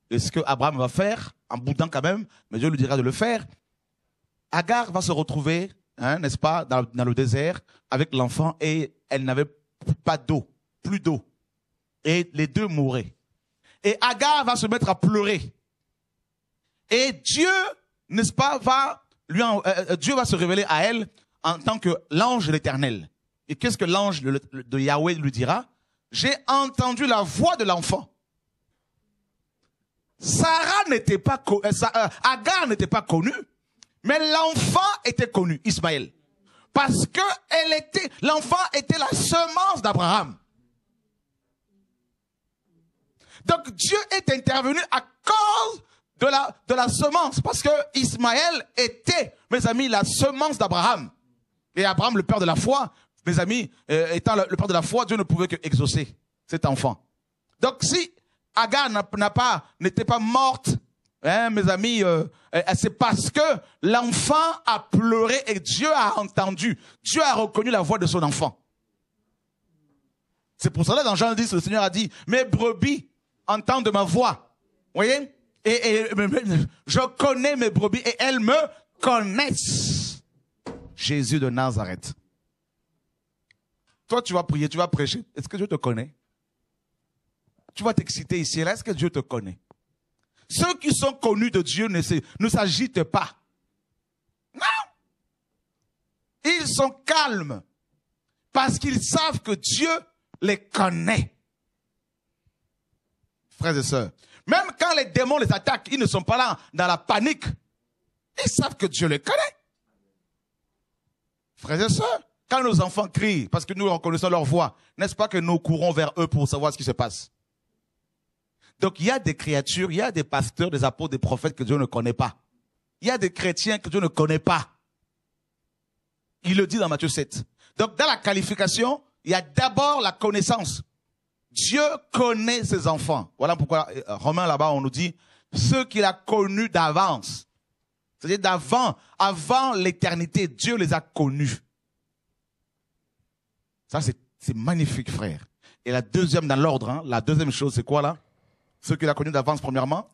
A: Et ce que Abraham va faire, en boudant quand même, mais Dieu lui dira de le faire. Agar va se retrouver, hein, n'est-ce pas, dans le désert, avec l'enfant, et elle n'avait pas d'eau, plus d'eau. Et les deux mouraient. Et Agar va se mettre à pleurer. Et Dieu, n'est-ce pas, Dieu va se révéler à elle en tant que l'ange de l'Éternel. Et qu'est-ce que l'ange de Yahweh lui dira? J'ai entendu la voix de l'enfant. Sarah n'était pas Agar n'était pas connue, mais l'enfant était connu, Ismaël. Parce que l'enfant était la semence d'Abraham. Donc Dieu est intervenu à cause de la semence, parce que Ismaël était, mes amis, la semence d'Abraham. Et Abraham, le père de la foi, mes amis, étant le père de la foi, Dieu ne pouvait que exaucer cet enfant. Donc si Agar n'était pas morte, hein, mes amis, c'est parce que l'enfant a pleuré et Dieu a entendu. Dieu a reconnu la voix de son enfant. C'est pour cela dans Jean 10, le Seigneur a dit, mes brebis entendent ma voix. Vous voyez? Et je connais mes brebis et elles me connaissent. Jésus de Nazareth. Toi, tu vas prier, tu vas prêcher. Est-ce que Dieu te connaît? Tu vas t'exciter ici et là. Est-ce que Dieu te connaît? Ceux qui sont connus de Dieu ne s'agitent pas. Non. Ils sont calmes parce qu'ils savent que Dieu les connaît. Frères et sœurs, même quand les démons les attaquent, ils ne sont pas là dans la panique. Ils savent que Dieu les connaît. Frères et sœurs, quand nos enfants crient parce que nous reconnaissons leur voix, n'est-ce pas que nous courons vers eux pour savoir ce qui se passe? Donc il y a des créatures, il y a des pasteurs, des apôtres, des prophètes que Dieu ne connaît pas. Il y a des chrétiens que Dieu ne connaît pas. Il le dit dans Matthieu 7. Donc dans la qualification, il y a d'abord la connaissance. Dieu connaît ses enfants. Voilà pourquoi Romains là-bas on nous dit ceux qu'il a connus d'avance. C'est-à-dire avant l'éternité, Dieu les a connus. Ça c'est magnifique, frère. Et la deuxième dans l'ordre, hein, la deuxième chose c'est quoi là? Ceux qu'il a connus d'avance, premièrement.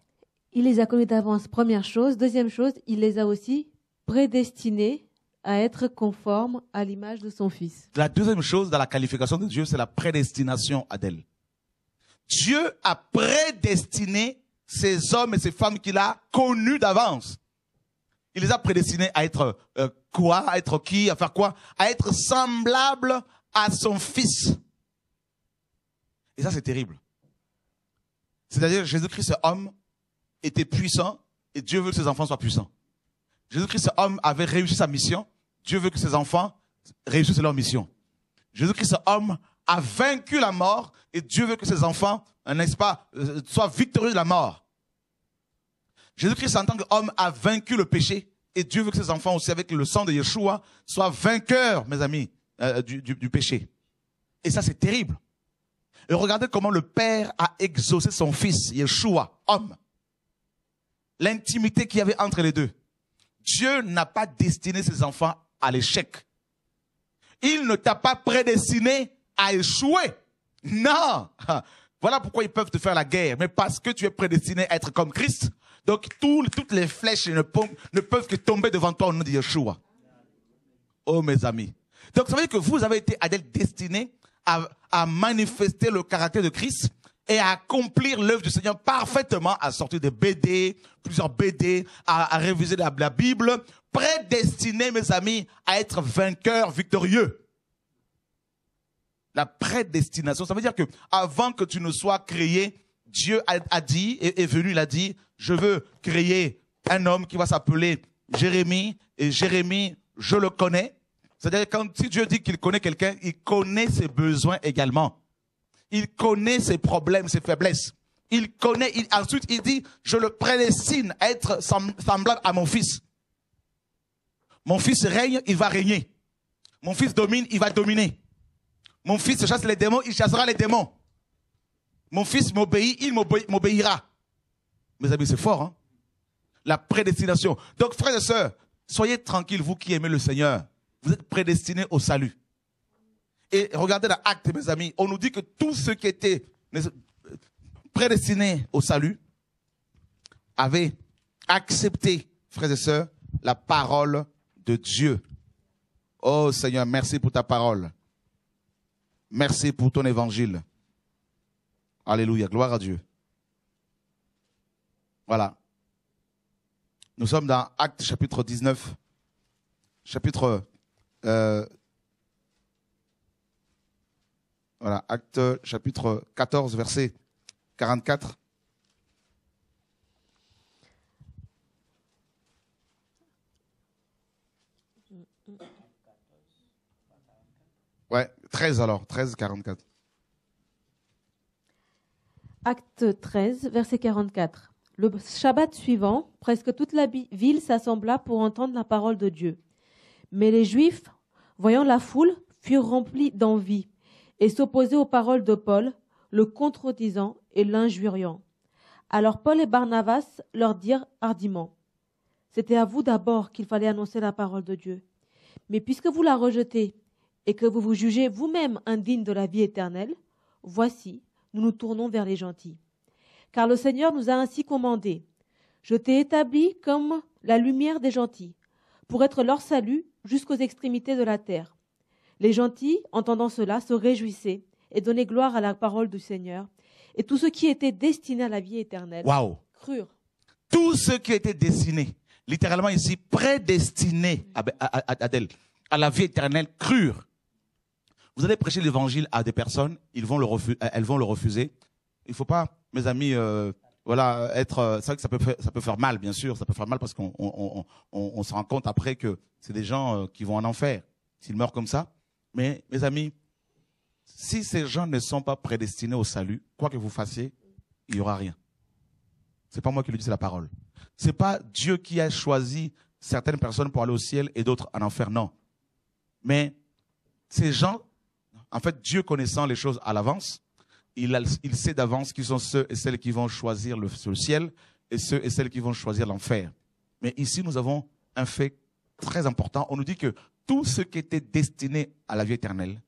E: Il les a connus d'avance, première chose. Deuxième chose, il les a aussi prédestinés à être conformes à l'image de son Fils.
A: La deuxième chose dans la qualification de Dieu, c'est la prédestination, Adèle. Dieu a prédestiné ces hommes et ces femmes qu'il a connus d'avance. Il les a prédestinés à être quoi? À être qui? À faire quoi? À être semblables à son Fils. Et ça, c'est terrible. C'est-à-dire, Jésus-Christ, ce homme, était puissant et Dieu veut que ses enfants soient puissants. Jésus-Christ, ce homme, avait réussi sa mission. Dieu veut que ses enfants réussissent leur mission. Jésus-Christ, homme, a vaincu la mort et Dieu veut que ses enfants, n'est-ce pas, soient victorieux de la mort. Jésus-Christ, en tant qu'homme, a vaincu le péché et Dieu veut que ses enfants aussi, avec le sang de Yeshua, soient vainqueurs, mes amis, du péché. Et ça, c'est terrible. Et regardez comment le Père a exaucé son fils, Yeshua, homme. L'intimité qu'il y avait entre les deux. Dieu n'a pas destiné ses enfants à l'échec. Il ne t'a pas prédestiné à échouer. Non. Voilà pourquoi ils peuvent te faire la guerre. Mais parce que tu es prédestiné à être comme Christ. Donc toutes les flèches ne peuvent que tomber devant toi au nom de Yeshua. Oh mes amis. Donc ça veut dire que vous avez été destinés à manifester le caractère de Christ et à accomplir l'œuvre du Seigneur parfaitement, à sortir des BD, plusieurs BD, à réviser la Bible, prédestinés, mes amis, à être vainqueurs, victorieux. La prédestination, ça veut dire que avant que tu ne sois créé, Dieu a dit, est venu, il a dit, je veux créer un homme qui va s'appeler Jérémie, et Jérémie, je le connais. C'est-à-dire si Dieu dit qu'il connaît quelqu'un, il connaît ses besoins également. Il connaît ses problèmes, ses faiblesses. Il connaît, ensuite il dit, je le prédestine à être semblable à mon fils. Mon fils règne, il va régner. Mon fils domine, il va dominer. Mon fils chasse les démons, il chassera les démons. Mon fils m'obéit, il m'obéira. Mes amis, c'est fort, hein? La prédestination. Donc, frères et sœurs, soyez tranquilles, vous qui aimez le Seigneur. Vous êtes prédestinés au salut. Et regardez dans Actes, mes amis, on nous dit que tous ceux qui étaient prédestinés au salut avaient accepté, frères et sœurs, la parole de Dieu. Oh Seigneur, merci pour ta parole. Merci pour ton évangile. Alléluia, gloire à Dieu. Voilà. Nous sommes dans Actes chapitre 19, voilà, Actes chapitre 14, verset 44. Ouais, 13 alors, 13, 44.
E: Acte 13, verset 44. Le Shabbat suivant, presque toute la ville s'assembla pour entendre la parole de Dieu. Mais les Juifs, voyant la foule, furent remplis d'envie et s'opposaient aux paroles de Paul, le contredisant et l'injuriant. Alors Paul et Barnabas leur dirent hardiment, « C'était à vous d'abord qu'il fallait annoncer la parole de Dieu. Mais puisque vous la rejetez et que vous vous jugez vous-même indigne de la vie éternelle, voici, nous nous tournons vers les gentils. Car le Seigneur nous a ainsi commandé, « Je t'ai établi comme la lumière des gentils, pour être leur salut jusqu'aux extrémités de la terre. » Les gentils, entendant cela, se réjouissaient et donnaient gloire à la parole du Seigneur. Et tous ceux qui étaient destinés à la vie éternelle crurent.
A: Tous ceux qui étaient destinés, littéralement ici, prédestinés à la vie éternelle, crurent. Vous allez prêcher l'évangile à des personnes, elles vont le refuser. Il ne faut pas, mes amis, voilà, être. C'est vrai que ça peut faire mal, bien sûr. Ça peut faire mal parce qu'on se rend compte après que c'est des gens qui vont en enfer s'ils meurent comme ça. Mais mes amis, si ces gens ne sont pas prédestinés au salut, quoi que vous fassiez, il n'y aura rien. C'est pas moi qui le dis, c'est la parole. C'est pas Dieu qui a choisi certaines personnes pour aller au ciel et d'autres en enfer, non. Mais ces gens, en fait, Dieu connaissant les choses à l'avance, il sait d'avance qui sont ceux et celles qui vont choisir le ciel et ceux et celles qui vont choisir l'enfer. Mais ici, nous avons un fait très important. On nous dit que tous ceux qui étaient destinés à la vie éternelle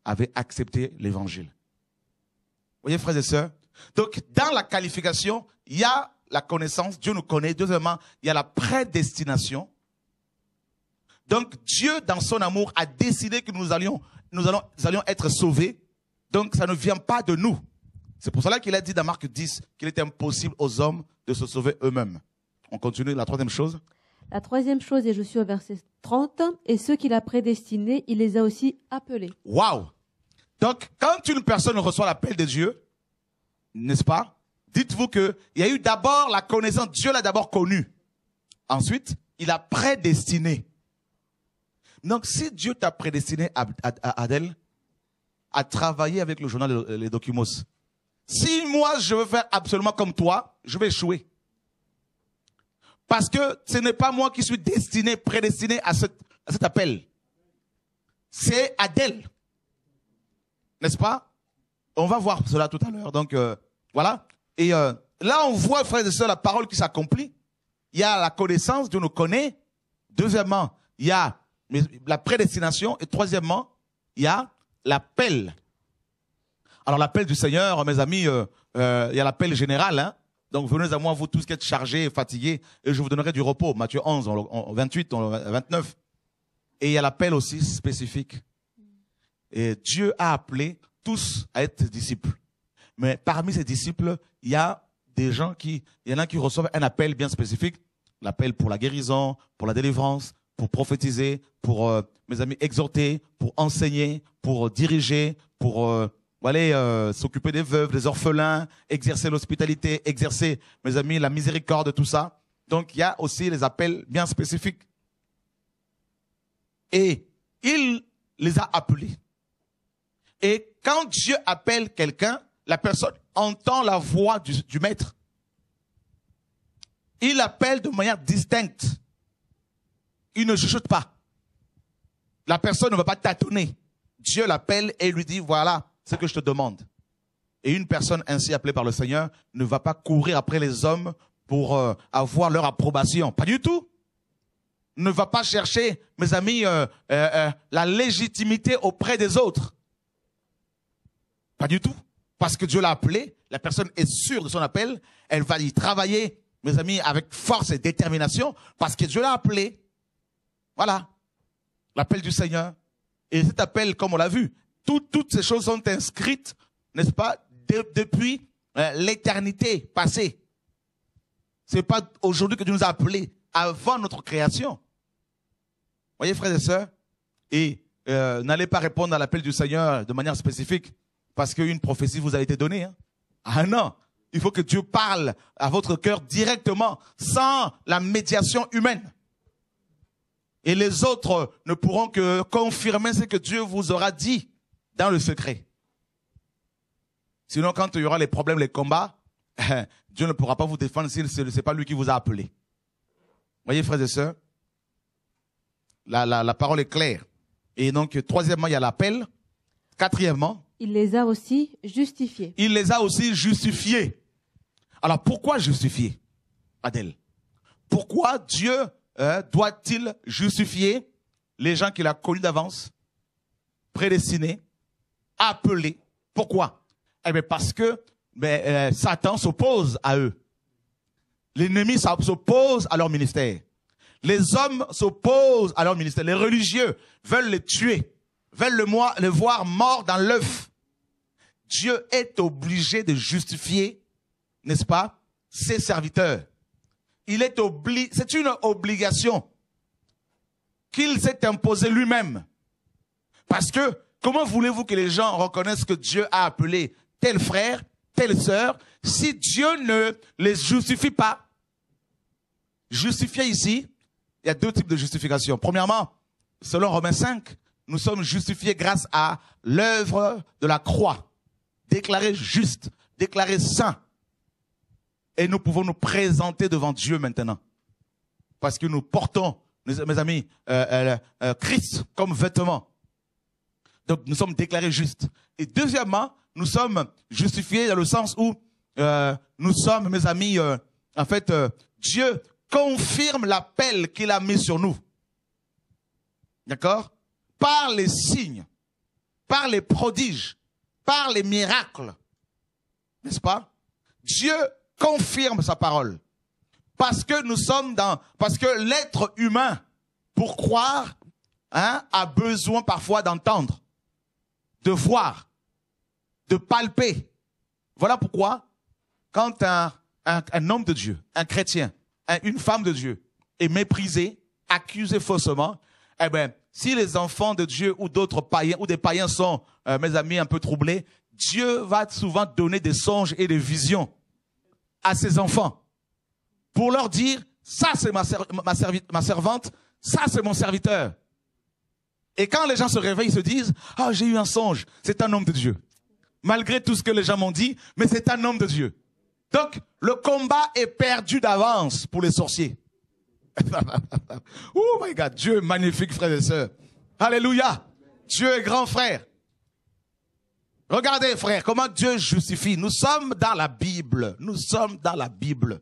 A: avaient accepté l'évangile. Vous voyez, frères et sœurs? Donc, dans la qualification, il y a la connaissance, Dieu nous connaît. Deuxièmement, il y a la prédestination. Donc, Dieu, dans son amour, a décidé que nous allions être sauvés. Donc, ça ne vient pas de nous. C'est pour cela qu'il a dit dans Marc 10 qu'il était impossible aux hommes de se sauver eux-mêmes. On continue, la troisième chose.
E: La troisième chose, et je suis au verset 30, et ceux qu'il a prédestinés, il les a aussi appelés.
A: Waouh! Donc, quand une personne reçoit l'appel de Dieu, n'est-ce pas? Dites-vous qu'il y a eu d'abord la connaissance, Dieu l'a d'abord connu. Ensuite, il a prédestiné. Donc, si Dieu t'a prédestiné, Adèle, à travailler avec le journal Les Documos. Si moi, je veux faire absolument comme toi, je vais échouer. Parce que ce n'est pas moi qui suis prédestiné à cet appel. C'est Adèle. N'est-ce pas? On va voir cela tout à l'heure. Donc, voilà. Et là, on voit, frères et sœurs, la parole qui s'accomplit. Il y a la connaissance, Dieu nous connaît. Deuxièmement, il y a la prédestination. Et troisièmement, il y a l'appel. Alors, l'appel du Seigneur, mes amis, il y a l'appel général. Hein. Donc, venez à moi, vous tous qui êtes chargés et fatigués, et je vous donnerai du repos. Matthieu 11, 28, 29. Et il y a l'appel aussi spécifique. Et Dieu a appelé tous à être disciples. Mais parmi ces disciples, il y a des gens il y en a qui reçoivent un appel bien spécifique. L'appel pour la guérison, pour la délivrance, pour prophétiser, pour, mes amis, exhorter, pour enseigner, pour diriger, pour aller s'occuper des veuves, des orphelins, exercer l'hospitalité, exercer, mes amis, la miséricorde, tout ça. Donc, il y a aussi les appels bien spécifiques. Et il les a appelés. Et quand Dieu appelle quelqu'un, la personne entend la voix du maître. Il appelle de manière distincte. Il ne chuchote pas. La personne ne va pas tâtonner. Dieu l'appelle et lui dit, voilà ce que je te demande. Et une personne ainsi appelée par le Seigneur ne va pas courir après les hommes pour avoir leur approbation. Pas du tout. Ne va pas chercher, mes amis, la légitimité auprès des autres. Pas du tout. Parce que Dieu l'a appelé, la personne est sûre de son appel, elle va y travailler, mes amis, avec force et détermination, parce que Dieu l'a appelé. Voilà. L'appel du Seigneur. Et cet appel, comme on l'a vu, toutes ces choses sont inscrites, n'est-ce pas, depuis l'éternité passée. C'est pas aujourd'hui que Dieu nous a appelés, avant notre création. Voyez, frères et sœurs, et n'allez pas répondre à l'appel du Seigneur de manière spécifique, parce qu'une prophétie vous a été donnée. Hein. Ah non, il faut que Dieu parle à votre cœur directement, sans la médiation humaine. Et les autres ne pourront que confirmer ce que Dieu vous aura dit dans le secret. Sinon, quand il y aura les problèmes, les combats, Dieu ne pourra pas vous défendre si ce n'est pas lui qui vous a appelé. Voyez, frères et sœurs, la parole est claire. Et donc, troisièmement, il y a l'appel. Quatrièmement,
E: il les a aussi justifiés.
A: Il les a aussi justifiés. Alors, pourquoi justifier, Adèle? Pourquoi Dieu doit-il justifier les gens qu'il a connus d'avance, prédestinés, appelés? Pourquoi? Eh bien, parce que Satan s'oppose à eux. L'ennemi s'oppose à leur ministère. Les hommes s'opposent à leur ministère. Les religieux veulent les tuer, veulent le voir mort dans l'œuf. Dieu est obligé de justifier, n'est-ce pas, ses serviteurs. C'est une obligation qu'il s'est imposée lui-même. Parce que, comment voulez-vous que les gens reconnaissent que Dieu a appelé tel frère, telle sœur, si Dieu ne les justifie pas? Justifier ici, il y a deux types de justification. Premièrement, selon Romains 5, nous sommes justifiés grâce à l'œuvre de la croix. Déclarés justes, déclarés saints. Et nous pouvons nous présenter devant Dieu maintenant. Parce que nous portons, mes amis, Christ comme vêtement. Donc nous sommes déclarés justes. Et deuxièmement, nous sommes justifiés dans le sens où nous sommes, mes amis, en fait, Dieu confirme l'appel qu'il a mis sur nous. D'accord? Par les signes, par les prodiges, par les miracles. N'est-ce pas? Dieu confirme sa parole. Parce que l'être humain, pour croire, a besoin parfois d'entendre, de voir, de palper. Voilà pourquoi, quand un homme de Dieu, un chrétien, une femme de Dieu est méprisé, accusé faussement, eh bien, si les enfants de Dieu ou d'autres païens ou des païens sont, mes amis, un peu troublés, Dieu va souvent donner des songes et des visions à ses enfants pour leur dire, ça c'est ma servante, ça c'est mon serviteur. Et quand les gens se réveillent, ils se disent, ah, j'ai eu un songe. C'est un homme de Dieu. Malgré tout ce que les gens m'ont dit, mais c'est un homme de Dieu. Donc, le combat est perdu d'avance pour les sorciers. Oh my God, Dieu est magnifique, frères et sœurs. Alléluia. Dieu est grand, frère. Regardez, frère, comment Dieu justifie. Nous sommes dans la Bible. Nous sommes dans la Bible.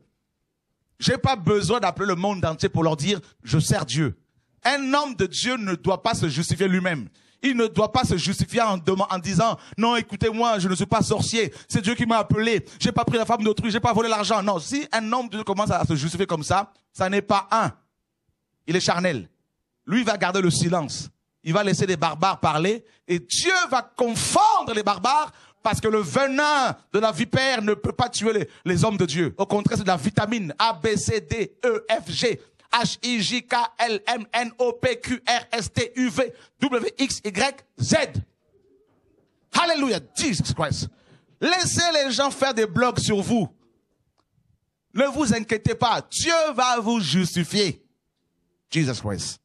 A: J'ai pas besoin d'appeler le monde entier pour leur dire, je sers Dieu. Un homme de Dieu ne doit pas se justifier lui-même. Il ne doit pas se justifier en disant, non, écoutez-moi, je ne suis pas sorcier. C'est Dieu qui m'a appelé. J'ai pas pris la femme d'autrui, j'ai pas volé l'argent. Non, si un homme de Dieu commence à se justifier comme ça n'est pas un. Il est charnel. Lui, il va garder le silence. Il va laisser les barbares parler et Dieu va confondre les barbares parce que le venin de la vipère ne peut pas tuer les hommes de Dieu. Au contraire, c'est de la vitamine A, B, C, D, E, F, G, H, I, J, K, L, M, N, O, P, Q, R, S, T, U, V, W, X, Y, Z. Alléluia, Jesus Christ. Laissez les gens faire des blogs sur vous. Ne vous inquiétez pas, Dieu va vous justifier. Jesus Christ.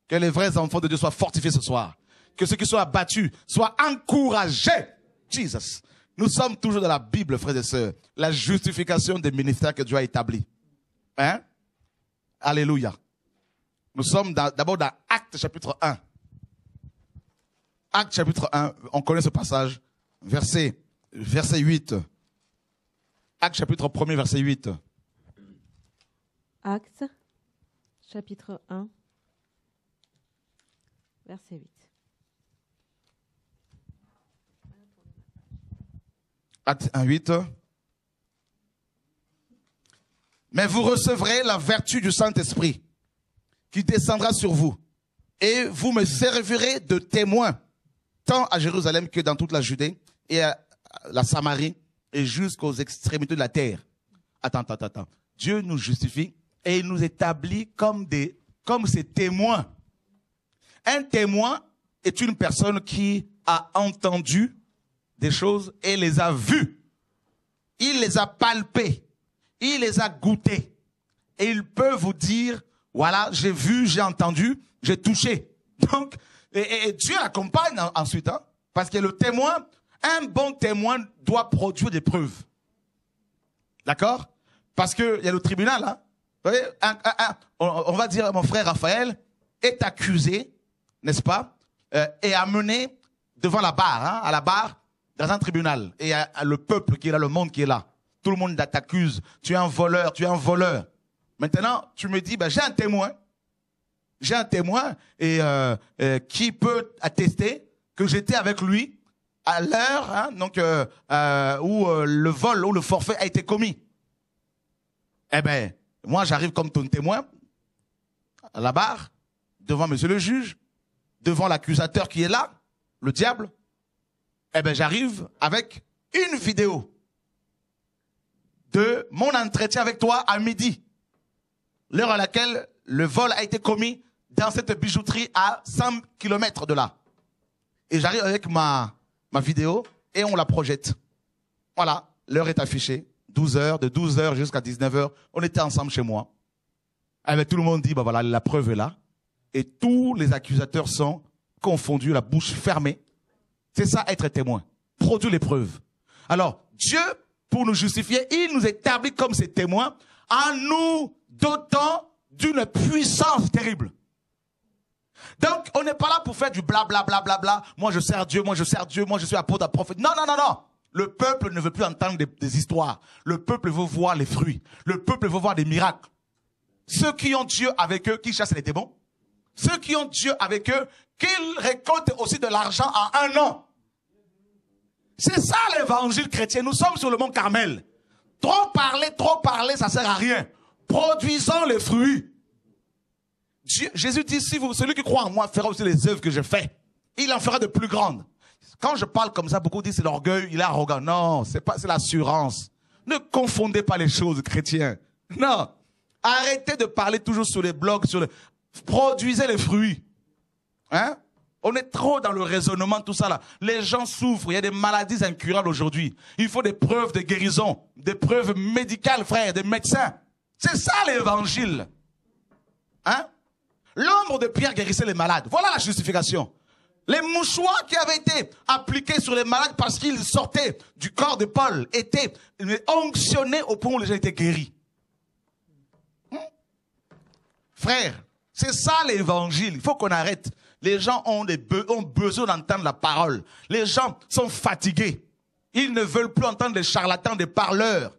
A: Que les vrais enfants de Dieu soient fortifiés ce soir. Que ceux qui sont abattus soient encouragés. Jesus. Nous sommes toujours dans la Bible, frères et sœurs. La justification des ministères que Dieu a établis. Hein? Alléluia. Nous sommes d'abord dans Actes chapitre 1. Actes chapitre 1, on connaît ce passage. Verset 8. Actes chapitre 1er, verset 8.
E: Actes chapitre 1. Verset 8.
A: Acte 1, 8. Mais vous recevrez la vertu du Saint-Esprit qui descendra sur vous. Et vous me servirez de témoin, tant à Jérusalem que dans toute la Judée et à la Samarie et jusqu'aux extrémités de la terre. Attends. Dieu nous justifie et il nous établit comme ses témoins. Un témoin est une personne qui a entendu des choses et les a vues. Il les a palpées. Il les a goûtées. Et il peut vous dire, voilà, j'ai vu, j'ai entendu, j'ai touché. Donc, et Dieu l'accompagne ensuite, hein, parce que le témoin, un bon témoin doit produire des preuves. D'accord? Parce que il y a le tribunal, hein. Vous voyez, on va dire, mon frère Raphaël est accusé, n'est-ce pas, et amené devant la barre, hein, à la barre, dans un tribunal. Et il y a le peuple qui est là, le monde qui est là. Tout le monde t'accuse. Tu es un voleur, tu es un voleur. Maintenant, tu me dis, ben, j'ai un témoin. J'ai un témoin et qui peut attester que j'étais avec lui à l'heure, hein, donc où le vol ou le forfait a été commis. Eh ben, moi, j'arrive comme ton témoin à la barre, devant monsieur le juge, devant l'accusateur qui est là, le diable. Eh ben, j'arrive avec une vidéo de mon entretien avec toi à midi, l'heure à laquelle le vol a été commis dans cette bijouterie à 100 km de là. Et j'arrive avec ma vidéo et on la projette. Voilà, l'heure est affichée, 12h, de 12h jusqu'à 19h, on était ensemble chez moi. Eh bien, tout le monde dit, bah voilà, la preuve est là. Et tous les accusateurs sont confondus, la bouche fermée. C'est ça, être témoin. Produire les preuves. Alors, Dieu, pour nous justifier, il nous établit comme ses témoins en nous dotant d'une puissance terrible. Donc, on n'est pas là pour faire du blablabla. Moi, je sers Dieu, moi, je suis apôtre, prophète. Non. Le peuple ne veut plus entendre des histoires. Le peuple veut voir les fruits. Le peuple veut voir des miracles. Ceux qui ont Dieu avec eux, qui chassent les démons. Ceux qui ont Dieu avec eux, qu'ils récoltent aussi de l'argent en un an. C'est ça l'évangile chrétien. Nous sommes sur le mont Carmel. Trop parler, ça sert à rien. Produisons les fruits. Jésus dit, celui qui croit en moi fera aussi les œuvres que je fais. Il en fera de plus grandes. Quand je parle comme ça, beaucoup disent c'est l'orgueil, il est arrogant. Non, c'est l'assurance. Ne confondez pas les choses, chrétiens. Non. Arrêtez de parler toujours sur les blogs, produisez les fruits. Hein? On est trop dans le raisonnement, tout ça là. Les gens souffrent, il y a des maladies incurables aujourd'hui. Il faut des preuves de guérison, des preuves médicales, frère, des médecins. C'est ça l'évangile. Hein? L'ombre de Pierre guérissait les malades. Voilà la justification. Les mouchoirs qui avaient été appliqués sur les malades parce qu'ils sortaient du corps de Paul étaient onctionnés au point où les gens étaient guéris. Frère, c'est ça l'évangile. Il faut qu'on arrête. Les gens ont besoin d'entendre la parole. Les gens sont fatigués. Ils ne veulent plus entendre des charlatans, des parleurs.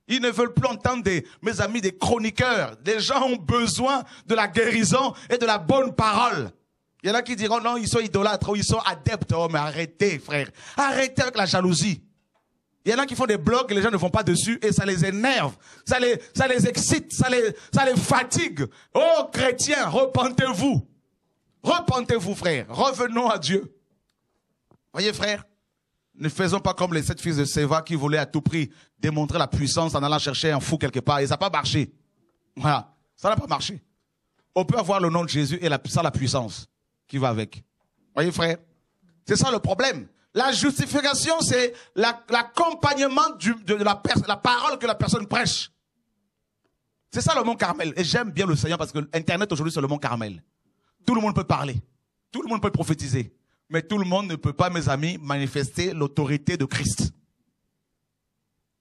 A: Ils ne veulent plus entendre mes amis, des chroniqueurs. Les gens ont besoin de la guérison et de la bonne parole. Il y en a qui diront non, ils sont idolâtres ou ils sont adeptes. Oh, mais arrêtez, frère. Arrêtez avec la jalousie. Il y en a qui font des blogs et les gens ne vont pas dessus et ça les énerve. Ça les excite, ça les fatigue. Oh, chrétiens, repentez-vous. Repentez-vous, frère. Revenons à Dieu. Voyez, frère, ne faisons pas comme les 7 fils de Séva qui voulaient à tout prix démontrer la puissance en allant chercher un fou quelque part. Et ça n'a pas marché. Voilà. Ça n'a pas marché. On peut avoir le nom de Jésus et sans la puissance qui va avec. Voyez, frère, c'est ça le problème. La justification, c'est l'accompagnement de la parole que la personne prêche. C'est ça le mont Carmel. Et j'aime bien le Seigneur parce que Internet aujourd'hui, c'est le mont Carmel. Tout le monde peut parler. Tout le monde peut prophétiser. Mais tout le monde ne peut pas, mes amis, manifester l'autorité de Christ.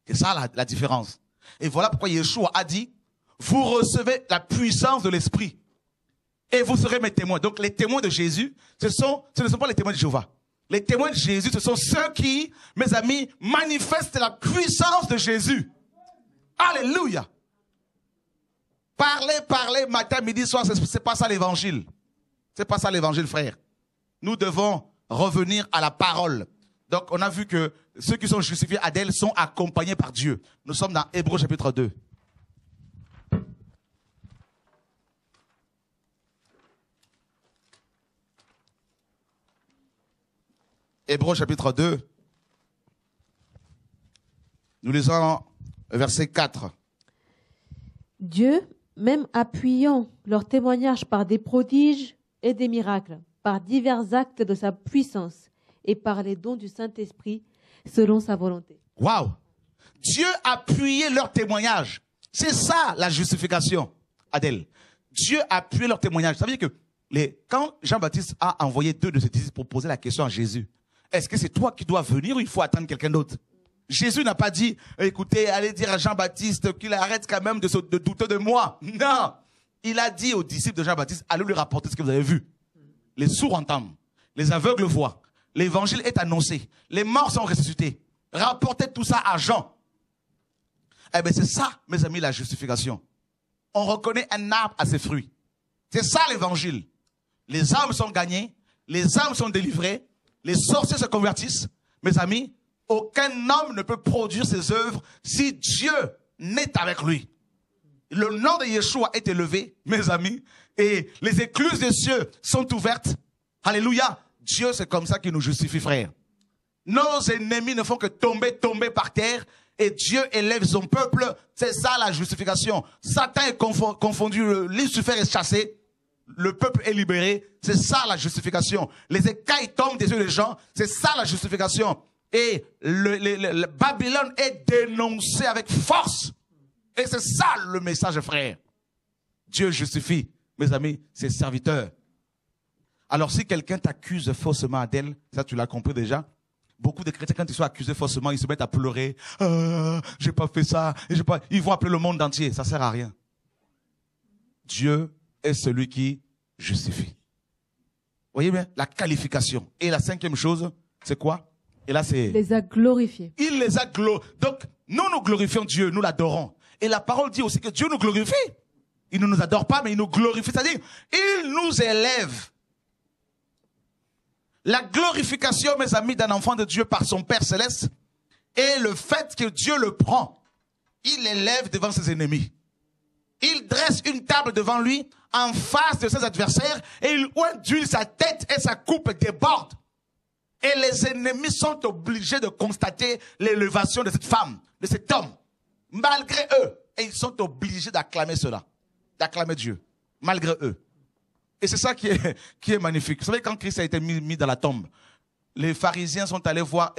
A: C'est ça la différence. Et voilà pourquoi Yeshua a dit, vous recevez la puissance de l'Esprit. Et vous serez mes témoins. Donc les témoins de Jésus, ce ne sont pas les témoins de Jéhovah. Les témoins de Jésus, ce sont ceux qui, mes amis, manifestent la puissance de Jésus. Alléluia. Parler, matin, midi, soir, c'est pas ça l'évangile. C'est pas ça l'évangile, frère. Nous devons revenir à la parole. Donc, on a vu que ceux qui sont justifiés à d'elle sont accompagnés par Dieu. Nous sommes dans Hébreux chapitre 2. Hébreux chapitre 2. Nous lisons verset 4.
E: Dieu, même appuyant leur témoignage par des prodiges et des miracles, par divers actes de sa puissance et par les dons du Saint-Esprit, selon sa volonté.
A: Waouh! Dieu a appuyé leur témoignage. C'est ça la justification, Adèle. Dieu a appuyé leur témoignage. Ça veut dire que quand Jean-Baptiste a envoyé 2 de ses disciples pour poser la question à Jésus, est-ce que c'est toi qui dois venir ou il faut attendre quelqu'un d'autre? Jésus n'a pas dit, écoutez, allez dire à Jean-Baptiste qu'il arrête quand même de douter de moi. Non! Il a dit aux disciples de Jean-Baptiste, allez lui rapporter ce que vous avez vu. Les sourds entendent, les aveugles voient, l'évangile est annoncé, les morts sont ressuscités. Rapportez tout ça à Jean. Eh bien, c'est ça, mes amis, la justification. On reconnaît un arbre à ses fruits. C'est ça l'évangile. Les âmes sont gagnées, les âmes sont délivrées, les sorciers se convertissent. Mes amis, aucun homme ne peut produire ses œuvres si Dieu n'est avec lui. Le nom de Yeshua est élevé, mes amis, et les écluses des cieux sont ouvertes. Alléluia. Dieu, c'est comme ça qu'il nous justifie, frère. Nos ennemis ne font que tomber par terre, et Dieu élève son peuple. C'est ça la justification. Satan est confondu, Lucifer est chassé, le peuple est libéré. C'est ça la justification. Les écailles tombent des yeux des gens. C'est ça la justification. Et le Babylone est dénoncé avec force. Et c'est ça le message, frère. Dieu justifie, mes amis, ses serviteurs. Alors si quelqu'un t'accuse faussement, Adèle, ça tu l'as compris déjà. Beaucoup de chrétiens, quand ils sont accusés faussement, ils se mettent à pleurer. J'ai pas fait ça. Ils vont appeler le monde entier. Ça sert à rien. Dieu est celui qui justifie. Vous voyez bien, la qualification. Et la 5e chose, c'est quoi? Et là, c'est...
E: Il les a glorifiés.
A: Il les a glorifiés. Donc, nous glorifions Dieu, nous l'adorons. Et la parole dit aussi que Dieu nous glorifie. Il ne nous adore pas, mais il nous glorifie. C'est-à-dire, il nous élève. La glorification, mes amis, d'un enfant de Dieu par son Père Céleste est le fait que Dieu le prend. Il l'élève devant ses ennemis. Il dresse une table devant lui en face de ses adversaires et il oint d'huile sa tête et sa coupe déborde. Et les ennemis sont obligés de constater l'élévation de cette femme, de cet homme, malgré eux. Et ils sont obligés d'acclamer cela, d'acclamer Dieu, malgré eux. Et c'est ça qui est magnifique. Vous savez, quand Christ a été mis dans la tombe, les pharisiens sont allés voir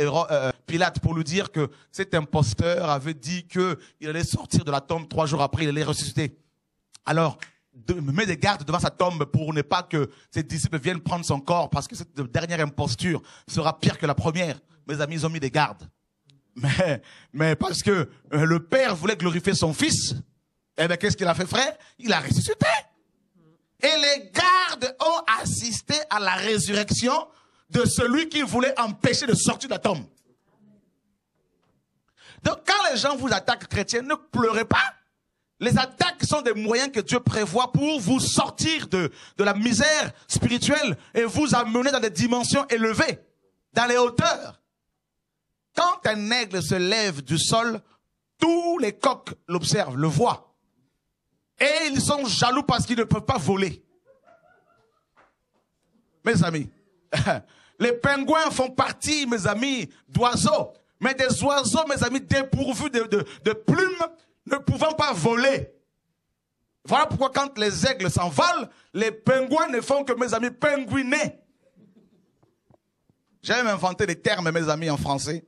A: Pilate pour lui dire que cet imposteur avait dit qu'il allait sortir de la tombe 3 jours après, il allait ressusciter. Alors, met des gardes devant sa tombe pour ne pas que ses disciples viennent prendre son corps, parce que cette dernière imposture sera pire que la première. Mes amis, ils ont mis des gardes. Mais parce que le Père voulait glorifier son Fils, eh bien, qu'est-ce qu'il a fait, frère? Il a ressuscité. Et les gardes ont assisté à la résurrection de celui qui voulait empêcher de sortir de la tombe. Donc, quand les gens vous attaquent, chrétiens, ne pleurez pas. Les attaques sont des moyens que Dieu prévoit pour vous sortir de la misère spirituelle et vous amener dans des dimensions élevées, dans les hauteurs. Quand un aigle se lève du sol, tous les coqs l'observent, le voient. Et ils sont jaloux parce qu'ils ne peuvent pas voler. Mes amis, les pingouins font partie, mes amis, d'oiseaux. Mais des oiseaux, mes amis, dépourvus de plumes, ne pouvant pas voler. Voilà pourquoi quand les aigles s'envolent, les pingouins ne font que, mes amis, pingouiner. J'ai même inventé des termes, mes amis, en français.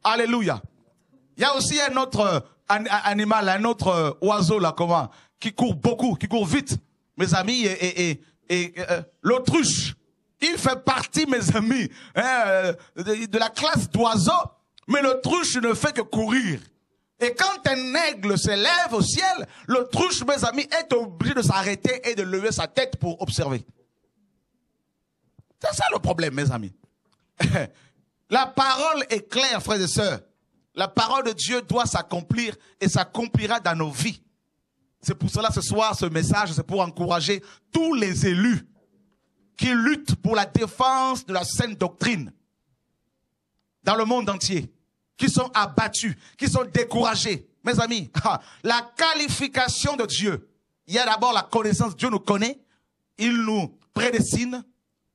A: Alléluia. Il y a aussi un autre animal, un autre oiseau là, qui court beaucoup, qui court vite, mes amis, et l'autruche. Il fait partie, mes amis, de la classe d'oiseaux, mais l'autruche ne fait que courir. Et quand un aigle se lève au ciel, l'autruche, mes amis, est obligé de s'arrêter et de lever sa tête pour observer. C'est ça le problème, mes amis. La parole est claire, frères et sœurs. La parole de Dieu doit s'accomplir et s'accomplira dans nos vies. C'est pour cela ce soir, ce message, c'est pour encourager tous les élus qui luttent pour la défense de la saine doctrine dans le monde entier, qui sont abattus, qui sont découragés. Mes amis, la qualification de Dieu, il y a d'abord la connaissance. Dieu nous connaît, il nous prédestine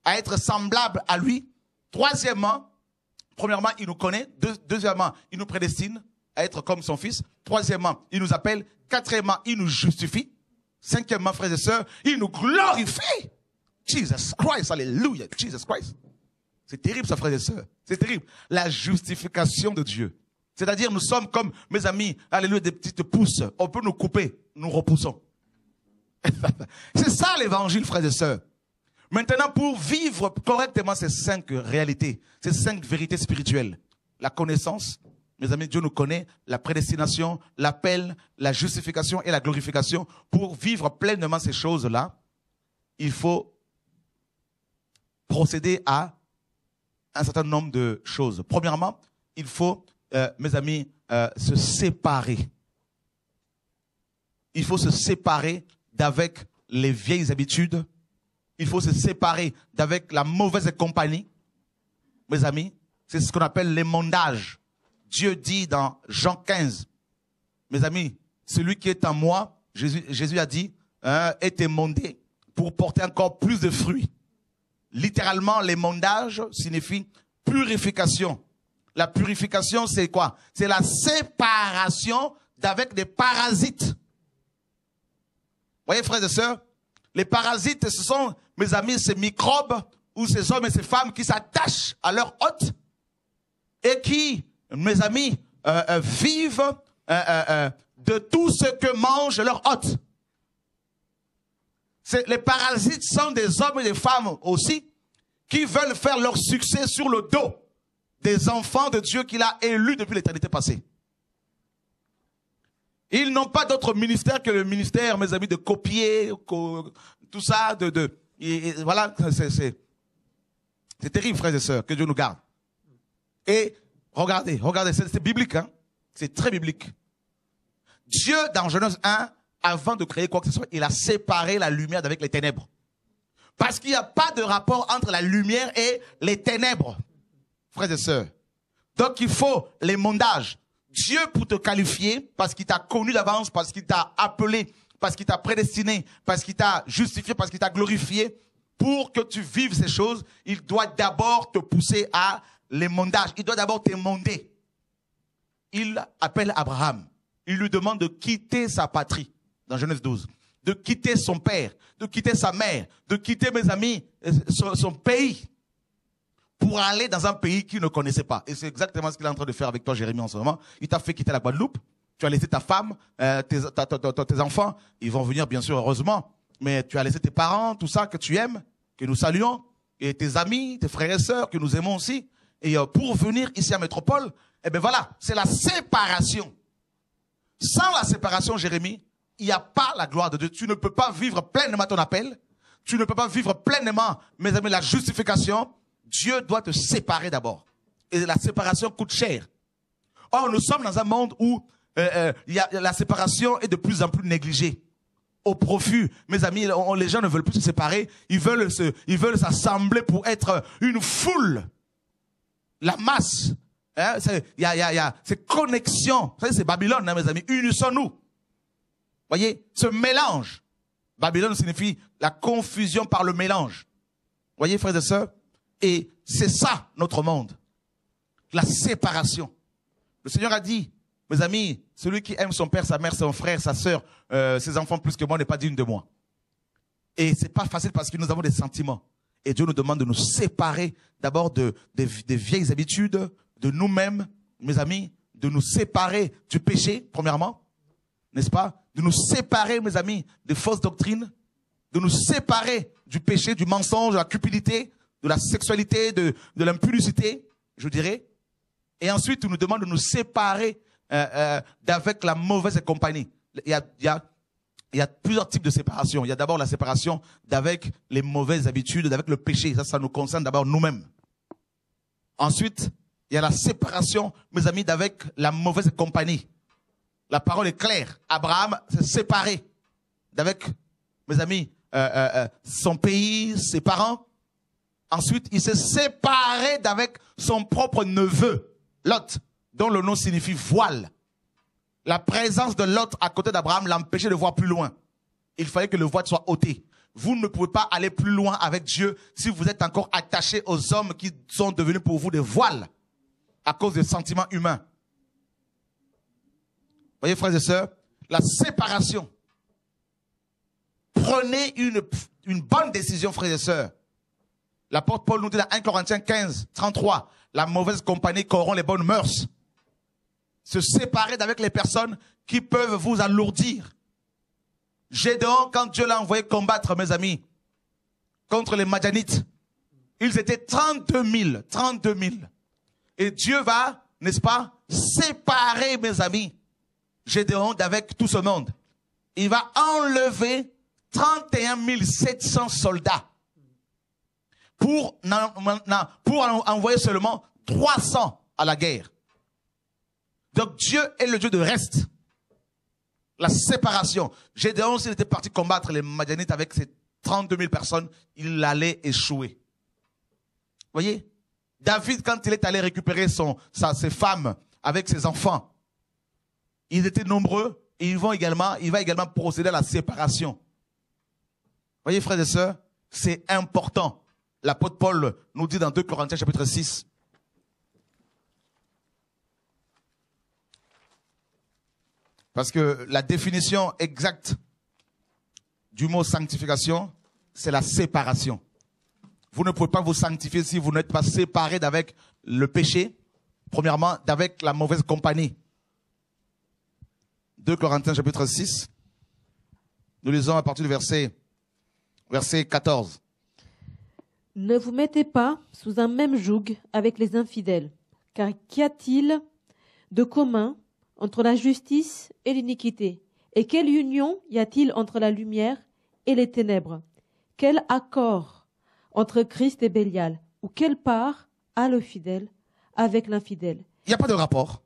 A: à être semblables à lui. Premièrement, il nous connaît. Deuxièmement, il nous prédestine à être comme son Fils. Troisièmement, il nous appelle. Quatrièmement, il nous justifie. Cinquièmement, frères et sœurs, il nous glorifie. Jesus Christ, alléluia, Jesus Christ. C'est terrible ça, frères et sœurs. C'est terrible. La justification de Dieu. C'est-à-dire, nous sommes comme, mes amis, alléluia, des petites pousses. On peut nous couper, nous repoussons. C'est ça l'évangile, frères et sœurs. Maintenant, pour vivre correctement ces 5 réalités, ces 5 vérités spirituelles, la connaissance, mes amis, Dieu nous connaît, la prédestination, l'appel, la justification et la glorification. Pour vivre pleinement ces choses-là, il faut procéder à un certain nombre de choses. Premièrement, il faut, mes amis, se séparer. Il faut se séparer d'avec les vieilles habitudes. Il faut se séparer d'avec la mauvaise compagnie. Mes amis, c'est ce qu'on appelle l'émondage. Dieu dit dans Jean 15, mes amis, celui qui est en moi, Jésus a dit, est émondé pour porter encore plus de fruits. Littéralement, l'émondage signifie purification. La purification, c'est quoi? C'est la séparation d'avec des parasites. Vous voyez, frères et sœurs, les parasites, ce sont, mes amis, ces microbes ou ces hommes et ces femmes qui s'attachent à leur hôte et qui, mes amis, vivent de tout ce que mange leur hôte. Les parasites sont des hommes et des femmes aussi qui veulent faire leur succès sur le dos des enfants de Dieu qu'il a élus depuis l'éternité passée. Ils n'ont pas d'autre ministère que le ministère, mes amis, de copier, tout ça, voilà, c'est terrible, frères et sœurs, que Dieu nous garde. Et regardez, c'est biblique, hein, c'est très biblique. Dieu, dans Genèse 1, avant de créer quoi que ce soit, il a séparé la lumière d'avec les ténèbres. Parce qu'il n'y a pas de rapport entre la lumière et les ténèbres, frères et sœurs. Donc il faut l'émondage. Dieu, pour te qualifier, parce qu'il t'a connu d'avance, parce qu'il t'a appelé, parce qu'il t'a prédestiné, parce qu'il t'a justifié, parce qu'il t'a glorifié, pour que tu vives ces choses, il doit d'abord te pousser à l'émondage. Il doit d'abord t'émonder. Il appelle Abraham. Il lui demande de quitter sa patrie, dans Genèse 12, de quitter son père, de quitter sa mère, de quitter, mes amis, son pays, pour aller dans un pays qu'il ne connaissait pas. Et c'est exactement ce qu'il est en train de faire avec toi, Jérémie, en ce moment. Il t'a fait quitter la Guadeloupe, Tu as laissé ta femme, tes enfants, ils vont venir bien sûr heureusement, mais tu as laissé tes parents, tout ça que tu aimes, que nous saluons, et tes amis, tes frères et sœurs que nous aimons aussi. Et pour venir ici à Métropole, eh bien voilà, c'est la séparation. Sans la séparation, Jérémie, il n'y a pas la gloire de Dieu. Tu ne peux pas vivre pleinement ton appel. Tu ne peux pas vivre pleinement, mes amis, la justification. Dieu doit te séparer d'abord. Et la séparation coûte cher. Or, nous sommes dans un monde où la séparation est de plus en plus négligée. Au profit, mes amis, les gens ne veulent plus se séparer. Ils veulent s'assembler pour être une foule. La masse. Hein, il y a ces connexions. C'est Babylone, hein, mes amis. Unissons-nous. Voyez, ce mélange. Babylone signifie la confusion par le mélange. Voyez, frères et sœurs. Et c'est ça, notre monde. La séparation. Le Seigneur a dit, mes amis, celui qui aime son père, sa mère, son frère, sa sœur, ses enfants plus que moi n'est pas digne de moi. Et c'est pas facile parce que nous avons des sentiments. Et Dieu nous demande de nous séparer d'abord des vieilles habitudes, de nous-mêmes, mes amis, de nous séparer du péché, premièrement, n'est-ce pas? De nous séparer, mes amis, des fausses doctrines, de nous séparer du péché, du mensonge, de la cupidité, de la sexualité, de l'impudicité, je dirais. Et ensuite, il nous demande de nous séparer d'avec la mauvaise compagnie. Il y a plusieurs types de séparation. Il y a d'abord la séparation d'avec les mauvaises habitudes, d'avec le péché. Ça nous concerne d'abord nous-mêmes. Ensuite, il y a la séparation, mes amis, d'avec la mauvaise compagnie. La parole est claire. Abraham s'est séparé d'avec, mes amis, son pays, ses parents. Ensuite, il s'est séparé d'avec son propre neveu, Lot, dont le nom signifie voile. La présence de Lot à côté d'Abraham l'empêchait de voir plus loin. Il fallait que le voile soit ôté. Vous ne pouvez pas aller plus loin avec Dieu si vous êtes encore attaché aux hommes qui sont devenus pour vous des voiles à cause des sentiments humains. Voyez, frères et sœurs, la séparation. Prenez une bonne décision, frères et sœurs. L'apôtre Paul nous dit dans 1 Corinthiens 15, 33, la mauvaise compagnie corrompt les bonnes mœurs. Se séparer d'avec les personnes qui peuvent vous alourdir. Gédéon, quand Dieu l'a envoyé combattre, mes amis, contre les Madianites, ils étaient 32 000. Et Dieu va, n'est-ce pas, séparer, mes amis, Gédéon d'avec tout ce monde. Il va enlever 31 700 soldats pour envoyer seulement 300 à la guerre. Donc Dieu est le Dieu de reste. La séparation. Gédéon, s'il était parti combattre les Madianites avec ses 32 000 personnes, il allait échouer. Voyez? David, quand il est allé récupérer ses femmes avec ses enfants, ils étaient nombreux et il va également procéder à la séparation. Voyez, frères et sœurs, c'est important. L'apôtre Paul nous dit dans 2 Corinthiens chapitre 6. Parce que la définition exacte du mot sanctification, c'est la séparation. Vous ne pouvez pas vous sanctifier si vous n'êtes pas séparé d'avec le péché, premièrement, d'avec la mauvaise compagnie. 2 Corinthiens chapitre 6. Nous lisons à partir du verset 14.
E: Ne vous mettez pas sous un même joug avec les infidèles, car qu'y a-t-il de commun entre la justice et l'iniquité? Et quelle union y a-t-il entre la lumière et les ténèbres? Quel accord entre Christ et Bélial? Ou quelle part a le fidèle avec l'infidèle?
A: Il n'y a pas de rapport.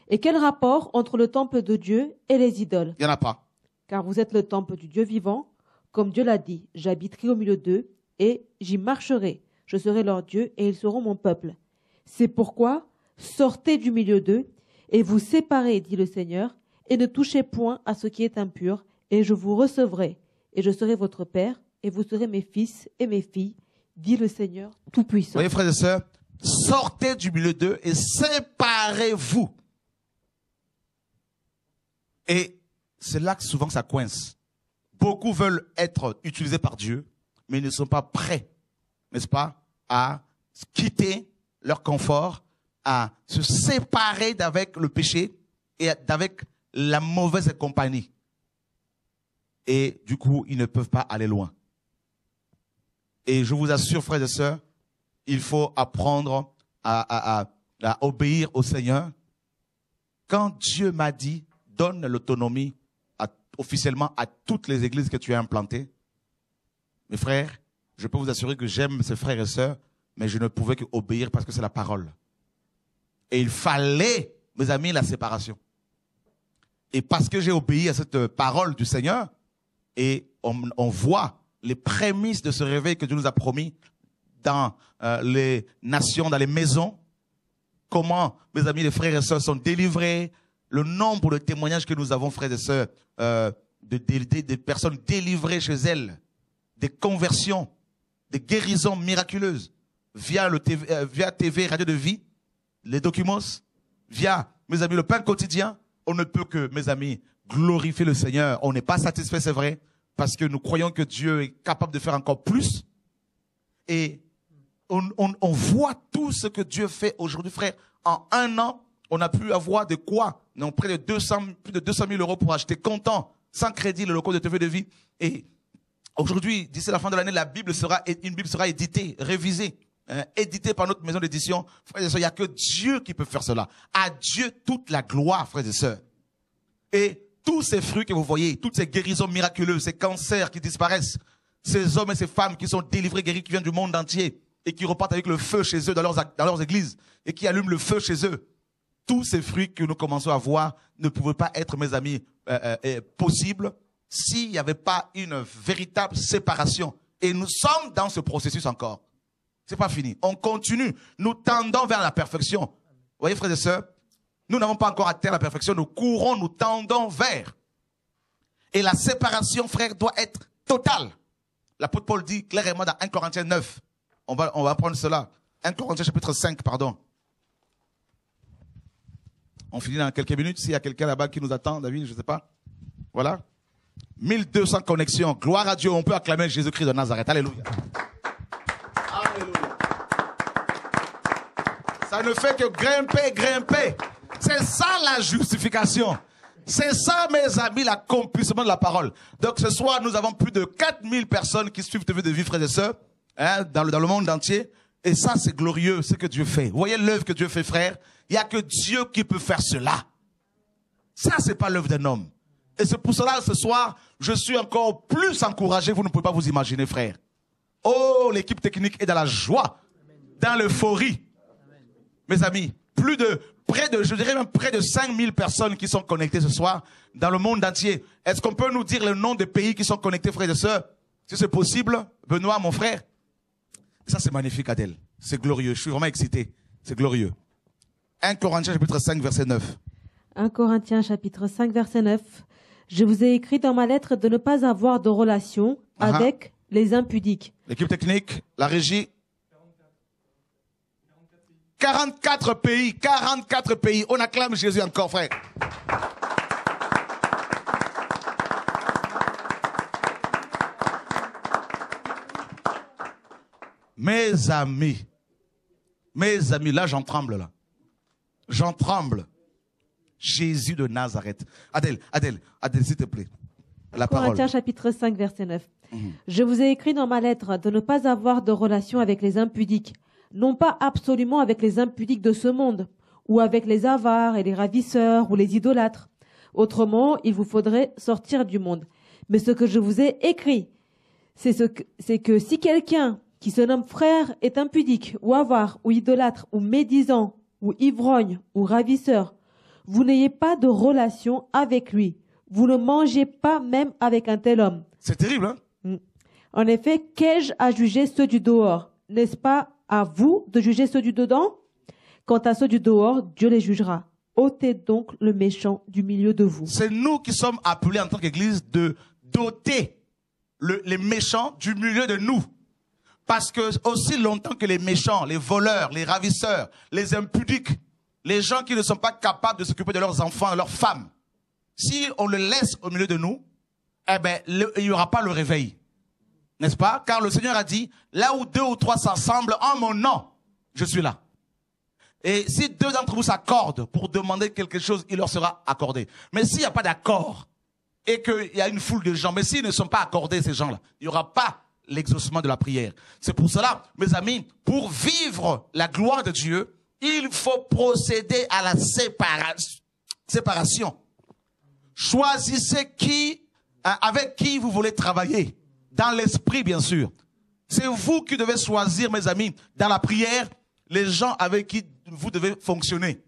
E: Et quel rapport entre le temple de Dieu et les idoles?
A: Il n'y en a pas.
E: Car vous êtes le temple du Dieu vivant, comme Dieu l'a dit, j'habiterai au milieu d'eux et j'y marcherai. Je serai leur Dieu et ils seront mon peuple. C'est pourquoi sortez du milieu d'eux et vous séparez, dit le Seigneur, et ne touchez point à ce qui est impur, et je vous recevrai, et je serai votre Père, et vous serez mes fils et mes filles, dit le Seigneur Tout-Puissant.
A: Voyez, frères et sœurs, sortez du milieu d'eux et séparez-vous. Et c'est là que souvent ça coince. Beaucoup veulent être utilisés par Dieu, mais ils ne sont pas prêts, n'est-ce pas, à quitter leur confort, à se séparer d'avec le péché et d'avec la mauvaise compagnie. Et du coup, ils ne peuvent pas aller loin. Et je vous assure, frères et sœurs, il faut apprendre à obéir au Seigneur. Quand Dieu m'a dit, donne l'autonomie officiellement à toutes les églises que tu as implantées, mes frères, je peux vous assurer que j'aime ces frères et sœurs, mais je ne pouvais qu'obéir parce que c'est la parole. Et il fallait, mes amis, la séparation. Et parce que j'ai obéi à cette parole du Seigneur, et on voit les prémices de ce réveil que Dieu nous a promis dans les nations, dans les maisons, comment, mes amis, les frères et sœurs sont délivrés, le nombre de témoignages que nous avons, frères et sœurs, des personnes délivrées chez elles, des conversions, des guérisons miraculeuses, via TV, Radio de Vie, les documents, via, mes amis, le pain quotidien. On ne peut que, mes amis, glorifier le Seigneur. On n'est pas satisfait, c'est vrai, parce que nous croyons que Dieu est capable de faire encore plus. Et on voit tout ce que Dieu fait aujourd'hui, frère. En un an, on a pu avoir de quoi? Non, plus de 200 000 euros pour acheter comptant, sans crédit, le local de TV de Vie. Et aujourd'hui, d'ici la fin de l'année, une Bible sera éditée, révisée, éditée par notre maison d'édition. Frères et sœurs, il n'y a que Dieu qui peut faire cela. À Dieu toute la gloire, frères et sœurs. Et tous ces fruits que vous voyez, toutes ces guérisons miraculeuses, ces cancers qui disparaissent, ces hommes et ces femmes qui sont délivrés, guéris, qui viennent du monde entier et qui repartent avec le feu chez eux dans leurs églises et qui allument le feu chez eux. Tous ces fruits que nous commençons à voir ne pouvaient pas être, mes amis, possibles s'il n'y avait pas une véritable séparation. Et nous sommes dans ce processus encore. C'est pas fini. On continue. Nous tendons vers la perfection. Vous voyez, frères et sœurs, nous n'avons pas encore atteint la perfection. Nous courons, nous tendons vers. Et la séparation, frère, doit être totale. L'apôtre Paul dit clairement dans 1 Corinthiens 9. On va prendre cela. 1 Corinthiens chapitre 5, pardon. On finit dans quelques minutes. S'il y a quelqu'un là-bas qui nous attend, David, je ne sais pas. Voilà. 1200 connexions. Gloire à Dieu. On peut acclamer Jésus-Christ de Nazareth. Alléluia. Alléluia. Ça ne fait que grimper. C'est ça la justification. C'est ça, mes amis, l'accomplissement de la parole. Donc ce soir, nous avons plus de 4000 personnes qui suivent TV de Vie, frères et sœurs, dans le monde entier. Et ça, c'est glorieux, ce que Dieu fait. Vous voyez l'œuvre que Dieu fait, frère? Il n'y a que Dieu qui peut faire cela. Ça, c'est pas l'œuvre d'un homme. Et c'est pour cela, ce soir, je suis encore plus encouragé. Vous ne pouvez pas vous imaginer, frère. Oh, l'équipe technique est dans la joie, dans l'euphorie. Mes amis, je dirais même près de 5000 personnes qui sont connectées ce soir dans le monde entier. Est-ce qu'on peut nous dire le nom des pays qui sont connectés, frères et sœurs? Si c'est possible, Benoît, mon frère. Ça, c'est magnifique, Adèle. C'est glorieux. Je suis vraiment excité. C'est glorieux. 1 Corinthiens chapitre 5, verset 9.
E: 1 Corinthiens chapitre 5, verset 9. Je vous ai écrit dans ma lettre de ne pas avoir de relation avec les impudiques.
A: L'équipe technique, la régie. 44 pays. On acclame Jésus encore, frère. Mes amis, là j'en tremble là. J'en tremble. Jésus de Nazareth. Adèle, s'il te plaît. La parole.
E: Corinthiens chapitre 5, verset 9. Je vous ai écrit dans ma lettre de ne pas avoir de relation avec les impudiques, non pas absolument avec les impudiques de ce monde, ou avec les avares et les ravisseurs ou les idolâtres. Autrement, il vous faudrait sortir du monde. Mais ce que je vous ai écrit, c'est que si quelqu'un qui se nomme frère est impudique, ou avare, ou idolâtre, ou médisant, ou ivrogne, ou ravisseur, vous n'ayez pas de relation avec lui. Vous ne mangez pas même avec un tel homme.
A: C'est terrible, hein?
E: En effet, qu'ai-je à juger ceux du dehors? N'est-ce pas à vous de juger ceux du dedans? Quant à ceux du dehors, Dieu les jugera. Ôtez donc le méchant du milieu de vous.
A: C'est nous qui sommes appelés en tant qu'Église de d'ôter les méchants du milieu de nous. Parce que aussi longtemps que les méchants, les voleurs, les ravisseurs, les impudiques, les gens qui ne sont pas capables de s'occuper de leurs enfants, de leurs femmes, si on le laisse au milieu de nous, eh ben, il n'y aura pas le réveil. N'est-ce pas? Car le Seigneur a dit, là où 2 ou 3 s'assemblent en mon nom, je suis là. Et si deux d'entre vous s'accordent pour demander quelque chose, il leur sera accordé. Mais s'il n'y a pas d'accord et qu'il y a une foule de gens, mais s'ils ne sont pas accordés, ces gens-là, il n'y aura pas l'exaucement de la prière. C'est pour cela, mes amis, pour vivre la gloire de Dieu, il faut procéder à la séparation. Choisissez avec qui vous voulez travailler. Dans l'esprit, bien sûr. C'est vous qui devez choisir, mes amis, dans la prière, les gens avec qui vous devez fonctionner.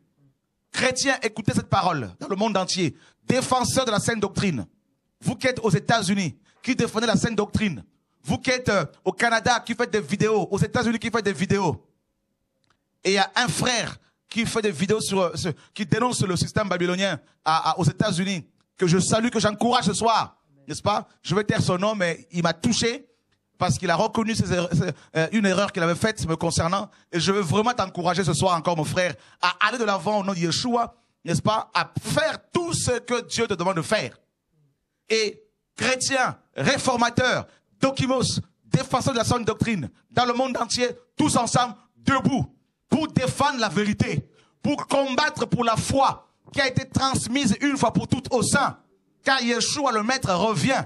A: Chrétiens, écoutez cette parole dans le monde entier. Défenseurs de la saine doctrine. Vous qui êtes aux États-Unis, qui défendez la saine doctrine. Vous qui êtes au Canada, qui faites des vidéos. Aux États-Unis, qui faites des vidéos. Et il y a un frère qui fait des vidéos qui dénonce le système babylonien aux États-Unis, que je salue, que j'encourage ce soir. N'est-ce pas? Je vais taire son nom, mais il m'a touché parce qu'il a reconnu une erreur qu'il avait faite me concernant. Et je veux vraiment t'encourager ce soir encore, mon frère, à aller de l'avant au nom de Yeshua, n'est-ce pas? À faire tout ce que Dieu te demande de faire. Et chrétiens, réformateurs, dokimos, défenseurs de la saine doctrine, dans le monde entier, tous ensemble, debout, pour défendre la vérité, pour combattre pour la foi qui a été transmise une fois pour toutes au sein. Car Yeshua, le Maître, revient.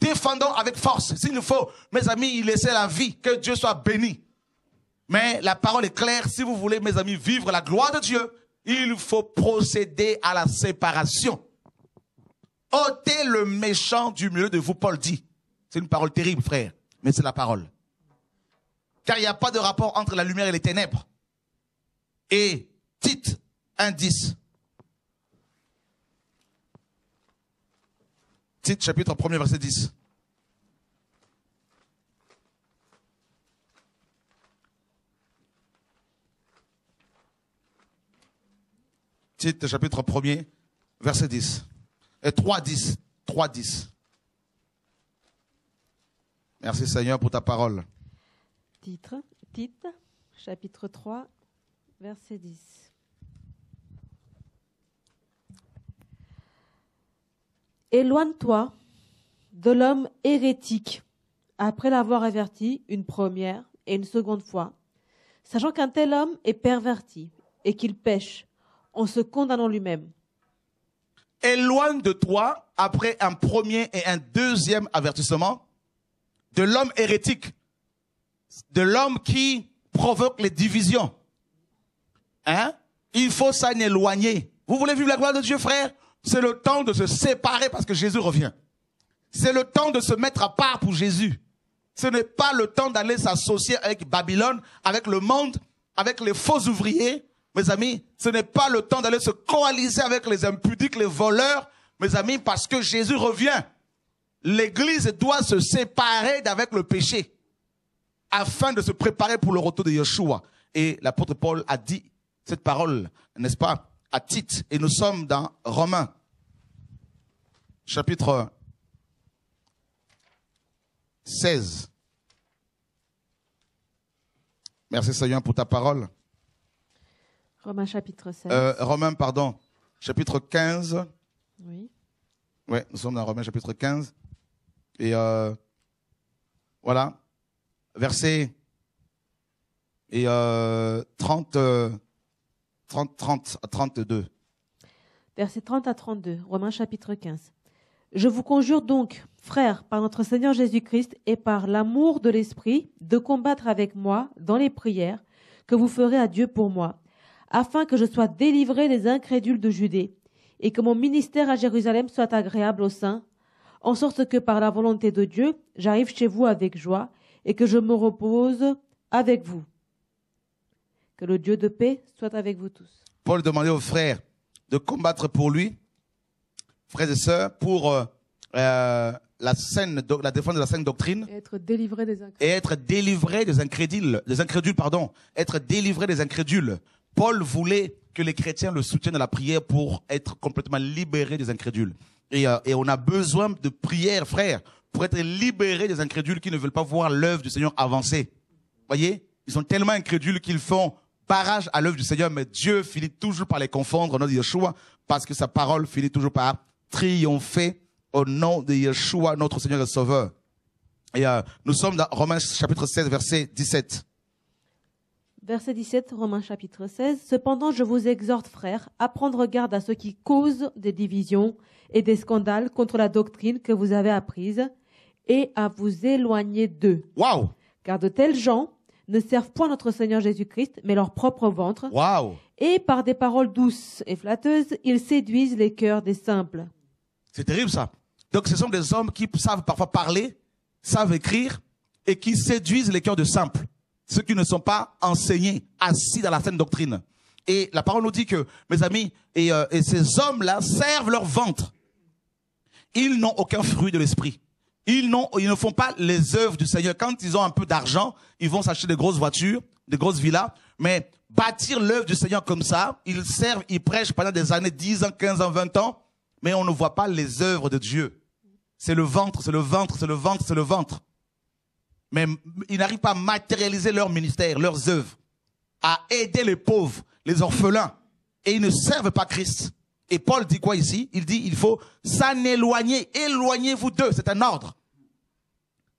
A: Défendons avec force. S'il nous faut, mes amis, y laisser la vie. Que Dieu soit béni. Mais la parole est claire. Si vous voulez, mes amis, vivre la gloire de Dieu, il faut procéder à la séparation. Ôtez le méchant du milieu de vous, Paul dit. C'est une parole terrible, frère. Mais c'est la parole. Car il n'y a pas de rapport entre la lumière et les ténèbres. Et Tite 1:10. Tite, chapitre 1er, verset 10. Tite, chapitre 1er, verset 10. Et 3:10. 3:10. Merci Seigneur pour ta parole.
E: Tite, chapitre 3, verset 10. Éloigne-toi de l'homme hérétique, après l'avoir averti une première et une seconde fois, sachant qu'un tel homme est perverti et qu'il pêche en se condamnant lui-même.
A: Éloigne de toi, après un premier et un deuxième avertissement, de l'homme hérétique, de l'homme qui provoque les divisions. Hein? Il faut s'en éloigner. Vous voulez vivre la gloire de Dieu, frère? C'est le temps de se séparer parce que Jésus revient. C'est le temps de se mettre à part pour Jésus. Ce n'est pas le temps d'aller s'associer avec Babylone, avec le monde, avec les faux ouvriers. Mes amis, ce n'est pas le temps d'aller se coaliser avec les impudiques, les voleurs. Mes amis, parce que Jésus revient. L'église doit se séparer d'avec le péché afin de se préparer pour le retour de Yeshua. Et l'apôtre Paul a dit cette parole, n'est-ce pas, à Tite. Et nous sommes dans Romains, chapitre 16. Merci Seigneur pour ta parole.
E: Romains chapitre 16.
A: Romains, pardon, chapitre 15.
E: Oui.
A: Oui, nous sommes dans Romains chapitre 15. Et voilà, verset et 30 à 32.
E: Versets 30 à 32, Romains chapitre 15. Je vous conjure donc, frères, par notre Seigneur Jésus-Christ et par l'amour de l'Esprit, de combattre avec moi dans les prières que vous ferez à Dieu pour moi, afin que je sois délivré des incrédules de Judée et que mon ministère à Jérusalem soit agréable aux saints, en sorte que par la volonté de Dieu, j'arrive chez vous avec joie et que je me repose avec vous. Que le Dieu de paix soit avec vous tous.
A: Paul demandait aux frères de combattre pour lui, frères et sœurs, pour la défense de la saine doctrine.
E: Et être délivré des incrédules.
A: Et être délivré des incrédules, être délivré des incrédules. Paul voulait que les chrétiens le soutiennent dans la prière pour être complètement libérés des incrédules. Et on a besoin de prière, frère, pour être libérés des incrédules qui ne veulent pas voir l'œuvre du Seigneur avancer. Voyez, ils sont tellement incrédules qu'ils font barrage à l'œuvre du Seigneur, mais Dieu finit toujours par les confondre au nom de Yeshua, parce que sa parole finit toujours par triompher au nom de Yeshua, notre Seigneur et Sauveur. Et nous sommes dans Romains chapitre 16, verset 17.
E: Verset 17, Romains chapitre 16. Cependant, je vous exhorte, frères, à prendre garde à ceux qui causent des divisions et des scandales contre la doctrine que vous avez apprise et à vous éloigner d'eux.
A: Waouh!
E: Car de tels gens ne servent point notre Seigneur Jésus-Christ, mais leur propre ventre.
A: Waouh!
E: Et par des paroles douces et flatteuses, ils séduisent les cœurs des simples.
A: C'est terrible ça. Donc ce sont des hommes qui savent parfois parler, savent écrire et qui séduisent les cœurs de simples. Ceux qui ne sont pas enseignés, assis dans la saine doctrine. Et la parole nous dit que, mes amis, et ces hommes-là servent leur ventre. Ils n'ont aucun fruit de l'esprit. Ils ne font pas les œuvres du Seigneur. Quand ils ont un peu d'argent, ils vont s'acheter des grosses voitures, des grosses villas. Mais bâtir l'œuvre du Seigneur comme ça, ils servent, ils prêchent pendant des années, 10 ans, 15 ans, 20 ans. Mais on ne voit pas les œuvres de Dieu. C'est le ventre, c'est le ventre, c'est le ventre, c'est le ventre. Mais ils n'arrivent pas à matérialiser leur ministère, leurs œuvres, à aider les pauvres, les orphelins. Et ils ne servent pas Christ. Et Paul dit quoi ici? Il dit, il faut s'en éloigner. Éloignez-vous d'eux. C'est un ordre.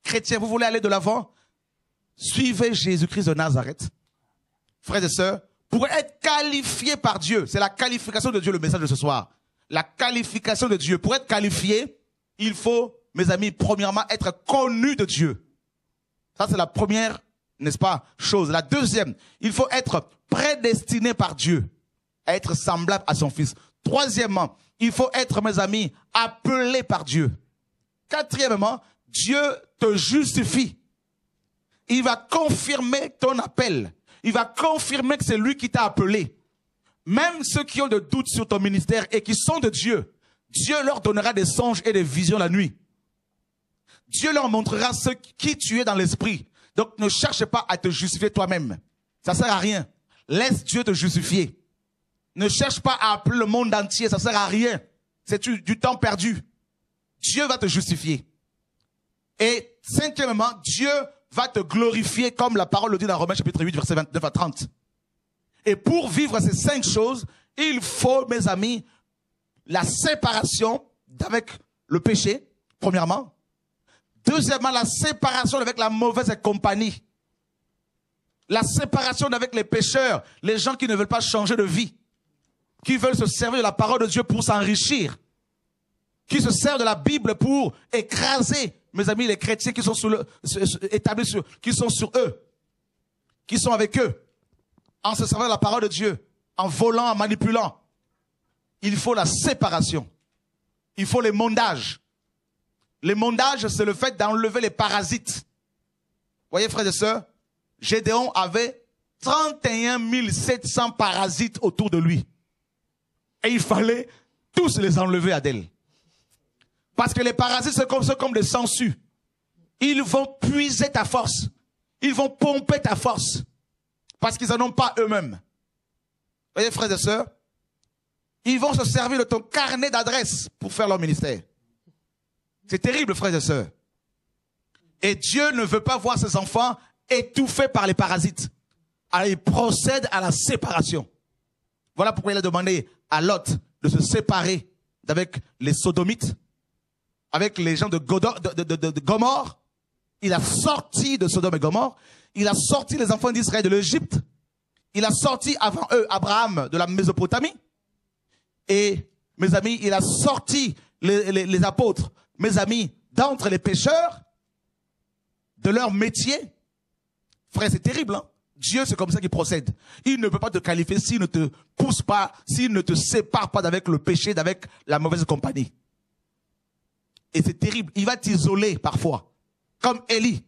A: Chrétiens, vous voulez aller de l'avant? Suivez Jésus-Christ de Nazareth. Frères et sœurs, pour être qualifié par Dieu, c'est la qualification de Dieu, le message de ce soir. La qualification de Dieu. Pour être qualifié, il faut, mes amis, premièrement, être connu de Dieu. Ça, c'est la première, n'est-ce pas, chose. La deuxième, il faut être prédestiné par Dieu à être semblable à son Fils. Troisièmement, il faut être, mes amis, appelé par Dieu. Quatrièmement, Dieu te justifie. Il va confirmer ton appel. Il va confirmer que c'est lui qui t'a appelé. Même ceux qui ont des doutes sur ton ministère et qui sont de Dieu, Dieu leur donnera des songes et des visions la nuit. Dieu leur montrera qui tu es dans l'esprit. Donc ne cherche pas à te justifier toi-même. Ça sert à rien. Laisse Dieu te justifier. Ne cherche pas à appeler le monde entier. Ça sert à rien. C'est du temps perdu. Dieu va te justifier. Et cinquièmement, Dieu va te glorifier comme la parole le dit dans Romains chapitre 8, versets 29 à 30. Et pour vivre ces 5 choses, il faut, mes amis, la séparation avec le péché, premièrement. Deuxièmement, la séparation avec la mauvaise compagnie. La séparation avec les pécheurs, les gens qui ne veulent pas changer de vie, qui veulent se servir de la parole de Dieu pour s'enrichir, qui se servent de la Bible pour écraser, mes amis, les chrétiens qui sont qui sont sur eux, qui sont avec eux, en se servant de la parole de Dieu, en volant, en manipulant. Il faut la séparation. Il faut les mondages. Les mondages, c'est le fait d'enlever les parasites. Vous voyez, frères et sœurs, Gédéon avait 31 700 parasites autour de lui. Et il fallait tous les enlever, Adèle. Parce que les parasites, c'est comme des sangsues. Ils vont puiser ta force. Ils vont pomper ta force. Parce qu'ils n'en ont pas eux-mêmes. Vous voyez, frères et sœurs, ils vont se servir de ton carnet d'adresse pour faire leur ministère. C'est terrible, frères et sœurs. Et Dieu ne veut pas voir ses enfants étouffés par les parasites. Alors il procède à la séparation. Voilà pourquoi il a demandé à Lot de se séparer avec les sodomites, avec les gens de Gomorrhe. Il a sorti de Sodome et Gomorrhe. Il a sorti les enfants d'Israël de l'Égypte. Il a sorti avant eux Abraham de la Mésopotamie. Et, mes amis, il a sorti les apôtres, mes amis, d'entre les pécheurs, de leur métier. Frère, c'est terrible, hein? Dieu, c'est comme ça qu'il procède. Il ne peut pas te qualifier s'il ne te pousse pas, s'il ne te sépare pas d'avec le péché, d'avec la mauvaise compagnie. Et c'est terrible. Il va t'isoler parfois, comme Élie.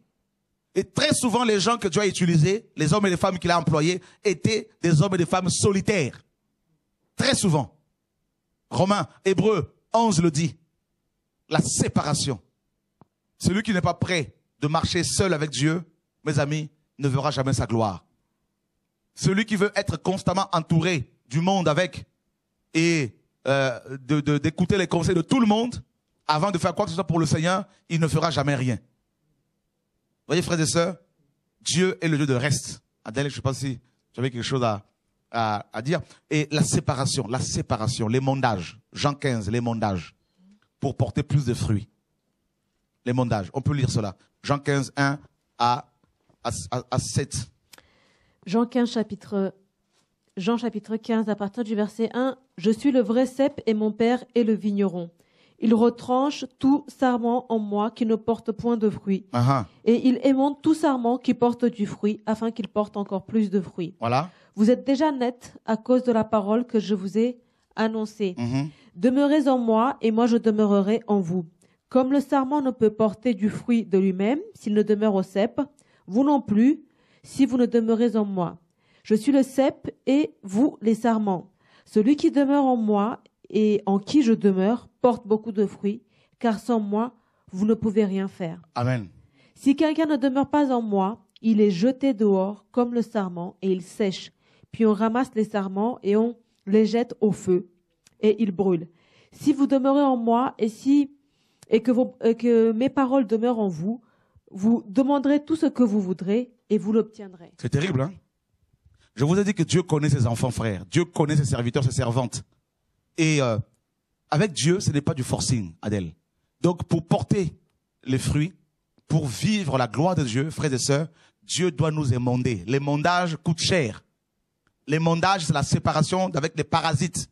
A: Et très souvent, les gens que Dieu a utilisés, les hommes et les femmes qu'il a employés, étaient des hommes et des femmes solitaires. Très souvent. Romains, Hébreux 11 le dit. La séparation. Celui qui n'est pas prêt de marcher seul avec Dieu, mes amis, ne verra jamais sa gloire. Celui qui veut être constamment entouré du monde avec et d'écouter les conseils de tout le monde avant de faire quoi que ce soit pour le Seigneur, il ne fera jamais rien. Vous voyez, frères et sœurs, Dieu est le Dieu de reste. Adèle, je ne sais pas si j'avais quelque chose à dire. Et la séparation, les mondages. Jean 15, les mondages. Pour porter plus de fruits. Les mondages. On peut lire cela. Jean 15, 1 à 7.
E: Jean chapitre 15, à partir du verset 1. « Je suis le vrai cep et mon père est le vigneron. Il retranche tout sarment en moi qui ne porte point de fruit. Et il émonte tout sarment qui porte du fruit, afin qu'il porte encore plus de fruits.
A: Voilà.
E: Vous êtes déjà nets à cause de la parole que je vous ai annoncée. Demeurez en moi et moi je demeurerai en vous. Comme le sarment ne peut porter du fruit de lui-même s'il ne demeure au cep, vous non plus, si vous ne demeurez en moi. Je suis le cep et vous les sarments. Celui qui demeure en moi et en qui je demeure porte beaucoup de fruits, car sans moi, vous ne pouvez rien faire.
A: Amen.
E: Si quelqu'un ne demeure pas en moi, il est jeté dehors comme le sarment et il sèche. Puis on ramasse les sarments et on les jette au feu et ils brûlent. Si vous demeurez en moi et que mes paroles demeurent en vous, vous demanderez tout ce que vous voudrez et vous l'obtiendrez.
A: C'est terrible, hein? Je vous ai dit que Dieu connaît ses enfants, frères. Dieu connaît ses serviteurs, ses servantes. Et avec Dieu, ce n'est pas du forcing, Adèle. Donc, pour porter les fruits, pour vivre la gloire de Dieu, frères et sœurs, Dieu doit nous émonder. L'émondage coûte cher. L'émondage, c'est la séparation avec les parasites.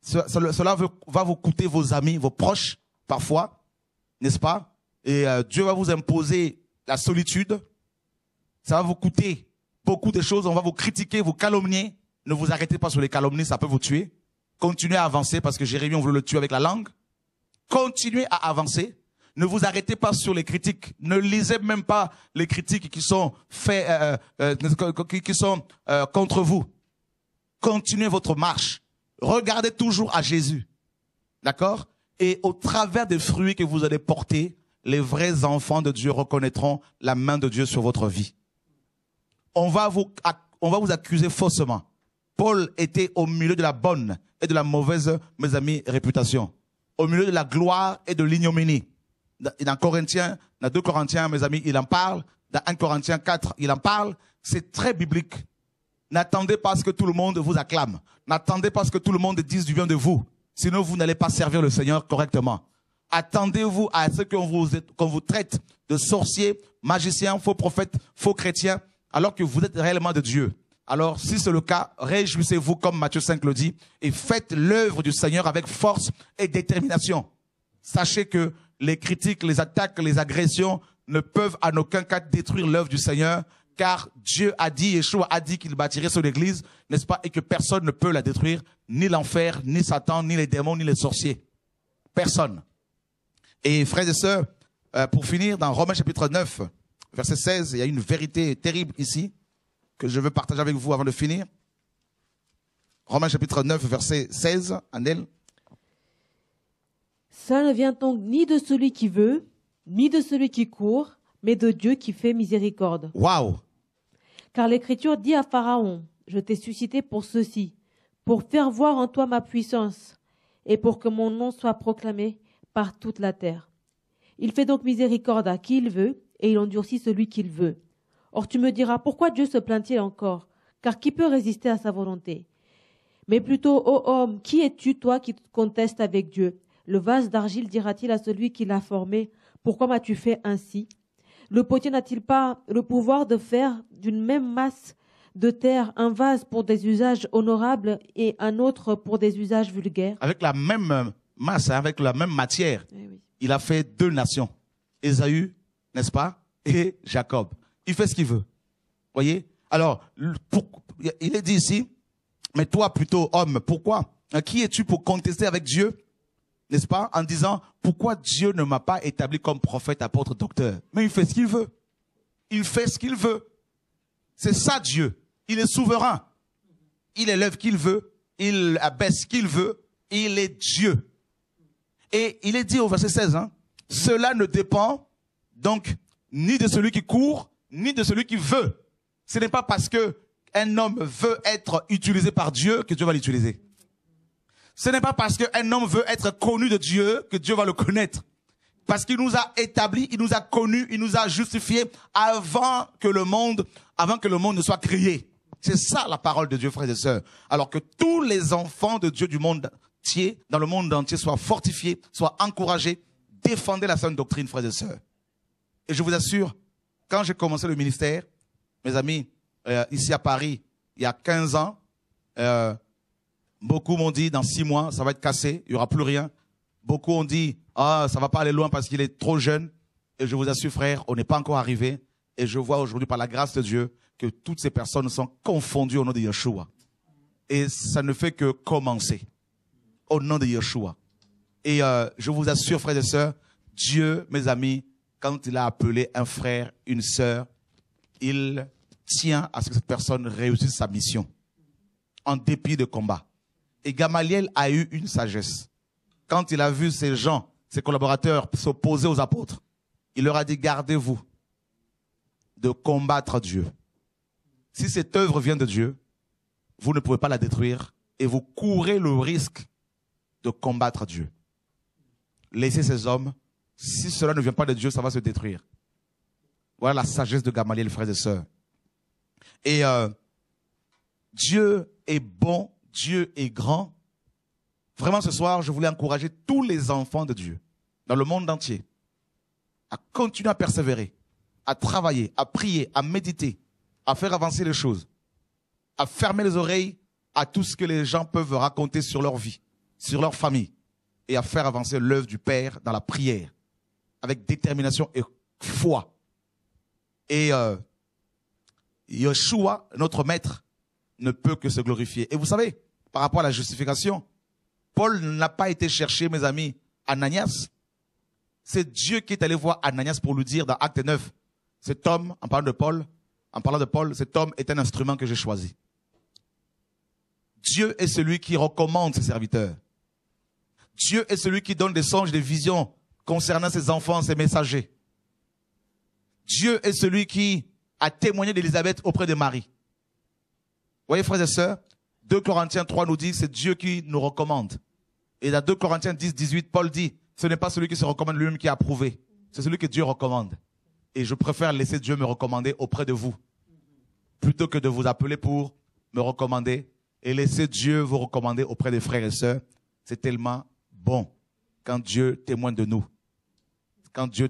A: Cela va vous coûter vos amis, vos proches, parfois, n'est-ce pas? Et Dieu va vous imposer la solitude. Ça va vous coûter beaucoup de choses. On va vous critiquer, vous calomnier. Ne vous arrêtez pas sur les calomnies, ça peut vous tuer. Continuez à avancer parce que Jérémie, on voulait le tuer avec la langue. Continuez à avancer. Ne vous arrêtez pas sur les critiques. Ne lisez même pas les critiques qui sont faites, contre vous. Continuez votre marche. Regardez toujours à Jésus. D'accord? Et au travers des fruits que vous allez porter, les vrais enfants de Dieu reconnaîtront la main de Dieu sur votre vie. On va vous accuser faussement. Paul était au milieu de la bonne et de la mauvaise, mes amis, réputation. Au milieu de la gloire et de l'ignominie. Dans Corinthiens, dans 2 Corinthiens, mes amis, il en parle. Dans 1 Corinthiens 4, il en parle. C'est très biblique. N'attendez pas à ce que tout le monde vous acclame. N'attendez pas à ce que tout le monde dise du bien de vous. Sinon, vous n'allez pas servir le Seigneur correctement. Attendez-vous à ce qu'on vous traite de sorciers, magiciens, faux prophètes, faux chrétiens, alors que vous êtes réellement de Dieu. Alors, si c'est le cas, réjouissez-vous comme Matthieu 5 le dit et faites l'œuvre du Seigneur avec force et détermination. Sachez que les critiques, les attaques, les agressions ne peuvent en aucun cas détruire l'œuvre du Seigneur, car Dieu a dit, Yeshua a dit qu'il bâtirait son église, n'est-ce pas, et que personne ne peut la détruire, ni l'enfer, ni Satan, ni les démons, ni les sorciers. Personne. Et frères et sœurs, pour finir, dans Romains chapitre 9, verset 16, il y a une vérité terrible ici, que je veux partager avec vous avant de finir. Romains chapitre 9, verset 16, Andel.
E: Ça ne vient donc ni de celui qui veut, ni de celui qui court, mais de Dieu qui fait miséricorde.
A: Waouh!
E: Car l'Écriture dit à Pharaon, je t'ai suscité pour ceci, pour faire voir en toi ma puissance, et pour que mon nom soit proclamé par toute la terre. Il fait donc miséricorde à qui il veut, et il endurcit celui qu'il veut. Or tu me diras, pourquoi Dieu se plaint-il encore? Car qui peut résister à sa volonté? Mais plutôt, ô homme, qui es-tu, toi, qui contestes avec Dieu? Le vase d'argile dira-t-il à celui qui l'a formé, pourquoi m'as-tu fait ainsi? Le potier n'a-t-il pas le pouvoir de faire d'une même masse de terre un vase pour des usages honorables et un autre pour des usages vulgaires?
A: Avec la même masse, avec la même matière,
E: oui.
A: Il a fait 2 nations. Ésaü, n'est-ce pas, et Jacob. Il fait ce qu'il veut. Voyez? Alors, il est dit ici, mais toi plutôt homme, pourquoi? Qui es-tu pour contester avec Dieu? N'est-ce pas? En disant, pourquoi Dieu ne m'a pas établi comme prophète, apôtre, docteur? Mais il fait ce qu'il veut. Il fait ce qu'il veut. C'est ça Dieu. Il est souverain. Il élève qui il veut. Il abaisse qui il veut. Il est Dieu. Et il est dit au verset 16, cela ne dépend donc ni de celui qui court, ni de celui qui veut. Ce n'est pas parce que un homme veut être utilisé par Dieu que Dieu va l'utiliser. Ce n'est pas parce qu'un homme veut être connu de Dieu que Dieu va le connaître. Parce qu'il nous a établis, il nous a connus, il nous a justifiés avant que le monde ne soit créé. C'est ça la parole de Dieu, frères et sœurs. Alors que tous les enfants de Dieu du monde entier, dans le monde entier, soient fortifiés, soient encouragés, défendez la sainte doctrine, frères et sœurs. Et je vous assure, quand j'ai commencé le ministère, mes amis, ici à Paris, il y a 15 ans. Beaucoup m'ont dit, dans 6 mois, ça va être cassé, il n'y aura plus rien. Beaucoup ont dit, ah, ça va pas aller loin parce qu'il est trop jeune. Et je vous assure, frère, on n'est pas encore arrivé. Et je vois aujourd'hui, par la grâce de Dieu, que toutes ces personnes sont confondues au nom de Yeshua. Et ça ne fait que commencer. Au nom de Yeshua. Et je vous assure, frères et sœurs, Dieu, mes amis, quand il a appelé un frère, une sœur, il tient à ce que cette personne réussisse sa mission. En dépit de combat. Et Gamaliel a eu une sagesse. Quand il a vu ces gens, ses collaborateurs s'opposer aux apôtres, il leur a dit, gardez-vous de combattre Dieu. Si cette œuvre vient de Dieu, vous ne pouvez pas la détruire et vous courez le risque de combattre Dieu. Laissez ces hommes, si cela ne vient pas de Dieu, ça va se détruire. Voilà la sagesse de Gamaliel, frères et sœurs. Et Dieu est bon, Dieu est grand. Vraiment, ce soir, je voulais encourager tous les enfants de Dieu, dans le monde entier, à continuer à persévérer, à travailler, à prier, à méditer, à faire avancer les choses, à fermer les oreilles à tout ce que les gens peuvent raconter sur leur vie, sur leur famille, et à faire avancer l'œuvre du Père dans la prière, avec détermination et foi. Et Yeshua, notre maître, ne peut que se glorifier. Et vous savez, par rapport à la justification, Paul n'a pas été chercher, mes amis, Ananias. C'est Dieu qui est allé voir Ananias pour lui dire dans Acte 9, cet homme, en parlant de Paul, cet homme est un instrument que j'ai choisi. Dieu est celui qui recommande ses serviteurs. Dieu est celui qui donne des songes, des visions concernant ses enfants, ses messagers. Dieu est celui qui a témoigné d'Élisabeth auprès de Marie. Vous voyez, frères et sœurs, 2 Corinthiens 3 nous dit, c'est Dieu qui nous recommande. Et dans 2 Corinthiens 10, 18, Paul dit, ce n'est pas celui qui se recommande lui-même qui a approuvé. C'est celui que Dieu recommande. Et je préfère laisser Dieu me recommander auprès de vous, plutôt que de vous appeler pour me recommander et laisser Dieu vous recommander auprès des frères et sœurs. C'est tellement bon quand Dieu témoigne de nous. Quand Dieu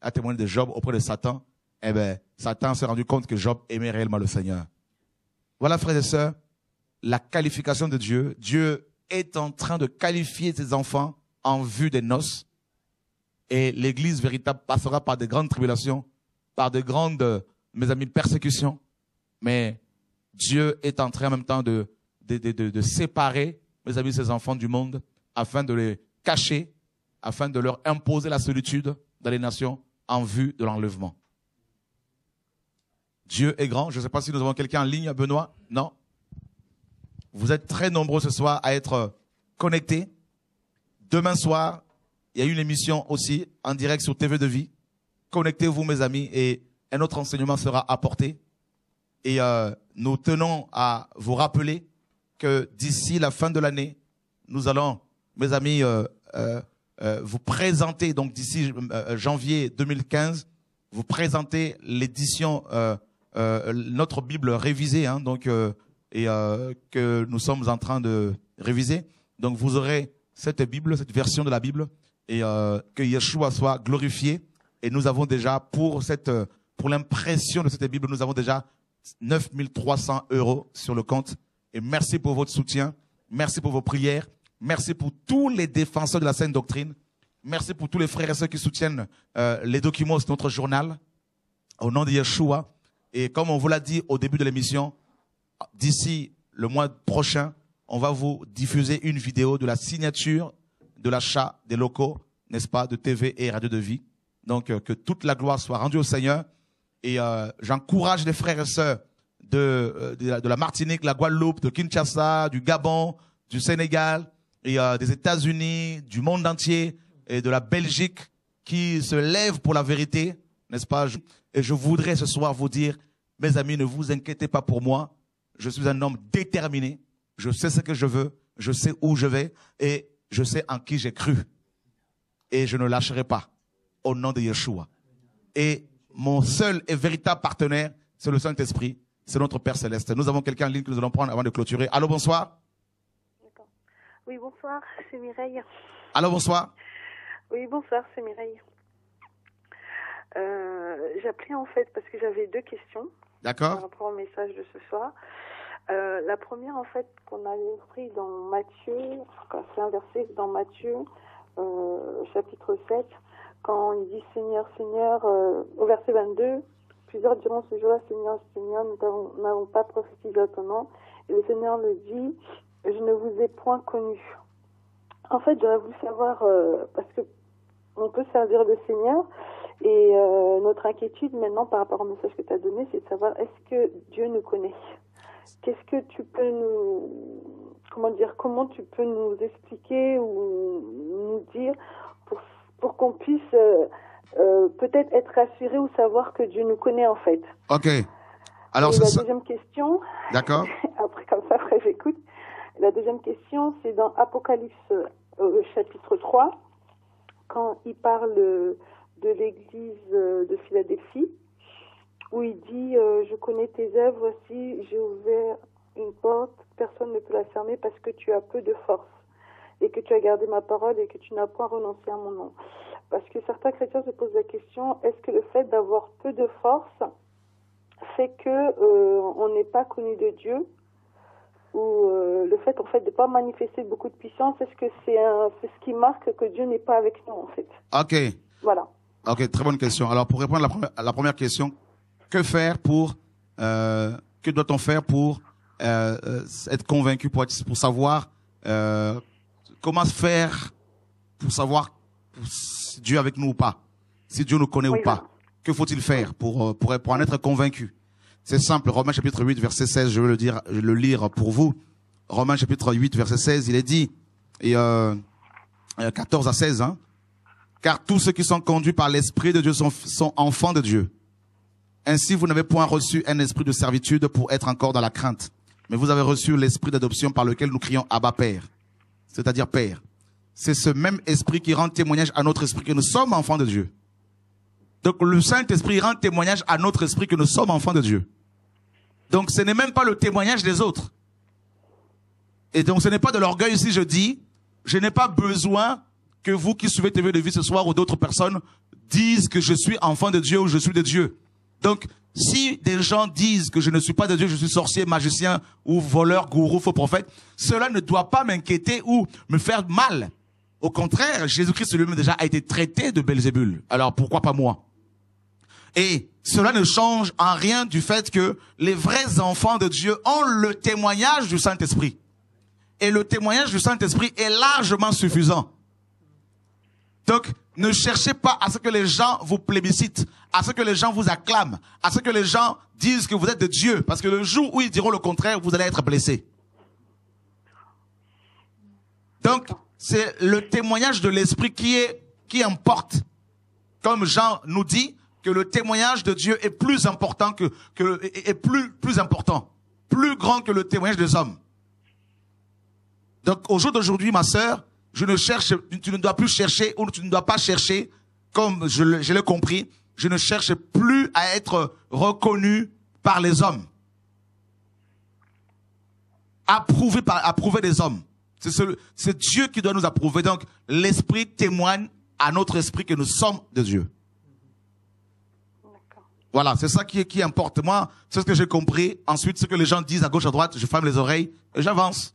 A: a témoigné de Job auprès de Satan, eh bien, Satan s'est rendu compte que Job aimait réellement le Seigneur. Voilà, frères et sœurs, la qualification de Dieu. Dieu est en train de qualifier ses enfants en vue des noces. Et l'église véritable passera par de grandes tribulations, par de grandes, mes amis, persécutions. Mais Dieu est en train en même temps de séparer, mes amis, ses enfants du monde, afin de les cacher, afin de leur imposer la solitude dans les nations en vue de l'enlèvement. Dieu est grand. Je ne sais pas si nous avons quelqu'un en ligne, Benoît. Non? Vous êtes très nombreux ce soir à être connectés. Demain soir, il y a une émission aussi en direct sur TV de Vie. Connectez-vous, mes amis, et un autre enseignement sera apporté. Et nous tenons à vous rappeler que d'ici la fin de l'année, nous allons, mes amis, vous présenter, donc d'ici janvier 2015, vous présenter l'édition, notre Bible révisée, hein, donc, que nous sommes en train de réviser. Donc vous aurez cette Bible, cette version de la Bible, et que Yeshua soit glorifié. Et nous avons déjà, pour l'impression de cette Bible, nous avons déjà 9 300 € sur le compte. Et merci pour votre soutien, merci pour vos prières, merci pour tous les défenseurs de la saine doctrine, merci pour tous les frères et sœurs qui soutiennent les documents de notre journal, au nom de Yeshua. Et comme on vous l'a dit au début de l'émission, d'ici le mois prochain, on va vous diffuser une vidéo de la signature de l'achat des locaux, n'est-ce pas, de TV et Radio de Vie. Donc, que toute la gloire soit rendue au Seigneur. Et j'encourage les frères et sœurs de la Martinique, la Guadeloupe, de Kinshasa, du Gabon, du Sénégal, et des États-Unis, du monde entier, et de la Belgique, qui se lèvent pour la vérité, n'est-ce pas? Et je voudrais ce soir vous dire, mes amis, ne vous inquiétez pas pour moi. Je suis un homme déterminé. Je sais ce que je veux. Je sais où je vais. Et je sais en qui j'ai cru. Et je ne lâcherai pas. Au nom de Yeshua. Et mon seul et véritable partenaire, c'est le Saint-Esprit. C'est notre Père Céleste. Nous avons quelqu'un en ligne que nous allons prendre avant de clôturer. Allô, bonsoir.
F: D'accord. Oui, bonsoir, c'est Mireille.
A: Allô, bonsoir.
F: Oui, bonsoir, c'est Mireille. J'appelais en fait parce que j'avais 2 questions.
A: D'accord.
F: Par rapport au message de ce soir. La première, en fait, qu'on avait pris dans Matthieu, c'est un verset dans Matthieu, chapitre 7, quand il dit Seigneur, Seigneur, au verset 22, plusieurs diront ce jour-là, Seigneur, Seigneur, nous n'avons pas prophétisé à ton nom. Et le Seigneur le dit, je ne vous ai point connu. En fait, j'aurais voulu savoir, parce que on peut servir le Seigneur, et notre inquiétude maintenant par rapport au message que tu as donné, c'est de savoir est-ce que Dieu nous connaît? Qu'est-ce que tu peux comment tu peux nous expliquer ou nous dire pour qu'on puisse peut-être être rassuré ou savoir que Dieu nous connaît en fait.
A: Ok. Alors
F: et
A: c'est
F: la
A: ça.
F: deuxième question.
A: D'accord.
F: Après j'écoute. La deuxième question, c'est dans Apocalypse chapitre 3, quand il parle de l'église de Philadelphie, où il dit je connais tes œuvres, voici j'ai ouvert une porte, personne ne peut la fermer parce que tu as peu de force et que tu as gardé ma parole et que tu n'as point renoncé à mon nom. Parce que certains chrétiens se posent la question, est-ce que le fait d'avoir peu de force fait que on n'est pas connu de Dieu, ou le fait en fait de pas manifester beaucoup de puissance, est-ce que c'est ce qui marque que Dieu n'est pas avec nous en fait?
A: Ok.
F: Voilà.
A: Ok, très bonne question. Alors pour répondre à la première question, que faire que doit-on faire pour être convaincu, pour savoir comment faire pour savoir si Dieu est avec nous ou pas, si Dieu nous connaît ou pas. Que faut-il faire pour en être convaincu? C'est simple. Romains chapitre 8 verset 16, je vais le lire pour vous. Romains chapitre 8 verset 16, il est dit, et 14 à 16, hein. Car tous ceux qui sont conduits par l'Esprit de Dieu sont enfants de Dieu. Ainsi, vous n'avez point reçu un esprit de servitude pour être encore dans la crainte, mais vous avez reçu l'esprit d'adoption par lequel nous crions Abba Père, c'est-à-dire Père. C'est ce même esprit qui rend témoignage à notre esprit que nous sommes enfants de Dieu. Donc le Saint-Esprit rend témoignage à notre esprit que nous sommes enfants de Dieu. Donc ce n'est même pas le témoignage des autres. Et donc ce n'est pas de l'orgueil si je dis, je n'ai pas besoin que vous qui suivez TV de vie ce soir ou d'autres personnes disent que je suis enfant de Dieu ou je suis de Dieu. Donc, si des gens disent que je ne suis pas de Dieu, je suis sorcier, magicien ou voleur, gourou, faux prophète, cela ne doit pas m'inquiéter ou me faire mal. Au contraire, Jésus-Christ lui-même déjà a été traité de Belzébul. Alors pourquoi pas moi? Et cela ne change en rien du fait que les vrais enfants de Dieu ont le témoignage du Saint-Esprit. Et le témoignage du Saint-Esprit est largement suffisant. Donc, ne cherchez pas à ce que les gens vous plébiscitent, à ce que les gens vous acclament, à ce que les gens disent que vous êtes de Dieu. Parce que le jour où ils diront le contraire, vous allez être blessé. Donc, c'est le témoignage de l'Esprit qui importe. Comme Jean nous dit que le témoignage de Dieu est plus important plus important, plus grand que le témoignage des hommes. Donc, au jour d'aujourd'hui, ma sœur, tu ne dois plus chercher, ou tu ne dois pas chercher, comme je l'ai compris, je ne cherche plus à être reconnu par les hommes. Approuvé des hommes. C'est Dieu qui doit nous approuver. Donc, l'Esprit témoigne à notre esprit que nous sommes de Dieu. Voilà, c'est ça qui importe. Moi, c'est ce que j'ai compris. Ensuite, ce que les gens disent à gauche, à droite, je ferme les oreilles et j'avance.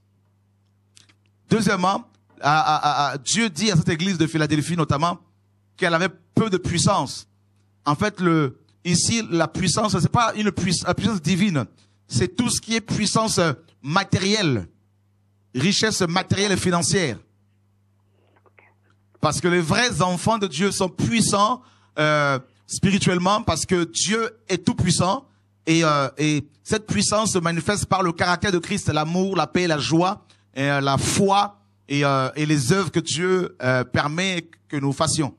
A: Deuxièmement, Dieu dit à cette église de Philadelphie notamment qu'elle avait peu de puissance. En fait, ici, la puissance, c'est pas la puissance divine. C'est tout ce qui est puissance matérielle, richesse matérielle et financière. Parce que les vrais enfants de Dieu sont puissants spirituellement parce que Dieu est tout puissant et cette puissance se manifeste par le caractère de Christ, l'amour, la paix, la joie, et la foi et les œuvres que Dieu permet que nous fassions.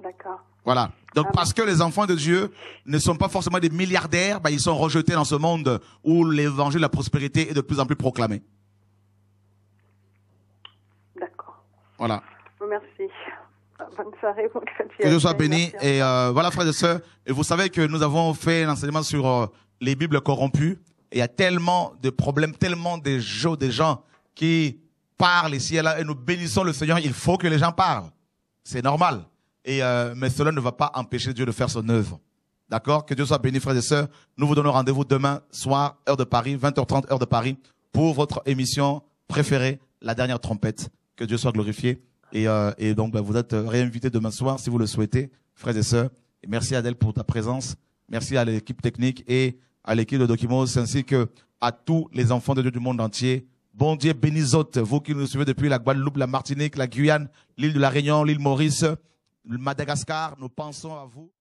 F: D'accord.
A: Voilà. Donc parce que les enfants de Dieu ne sont pas forcément des milliardaires, ils sont rejetés dans ce monde où l'évangile de la prospérité est de plus en plus proclamé.
F: D'accord.
A: Voilà.
F: Merci. Bonne soirée, bonne fête.
A: Que Dieu soit béni. Et voilà, frères et sœurs. Et vous savez que nous avons fait un enseignement sur les Bibles corrompues. Et il y a tellement de problèmes, tellement des gens qui parlent ici et là. Et nous bénissons le Seigneur. Il faut que les gens parlent. C'est normal. Mais cela ne va pas empêcher Dieu de faire son œuvre. D'accord? Que Dieu soit béni, frères et sœurs. Nous vous donnons rendez-vous demain soir, heure de Paris, 20h30, heure de Paris, pour votre émission préférée, La Dernière Trompette. Que Dieu soit glorifié. Et donc, vous êtes réinvités demain soir, si vous le souhaitez, frères et sœurs. Et merci Adèle pour ta présence. Merci à l'équipe technique et à l'équipe de Documos, ainsi que à tous les enfants de Dieu du monde entier. Bon Dieu bénisote, vous qui nous suivez depuis la Guadeloupe, la Martinique, la Guyane, l'île de la Réunion, l'île Maurice, le Madagascar, nous pensons à vous.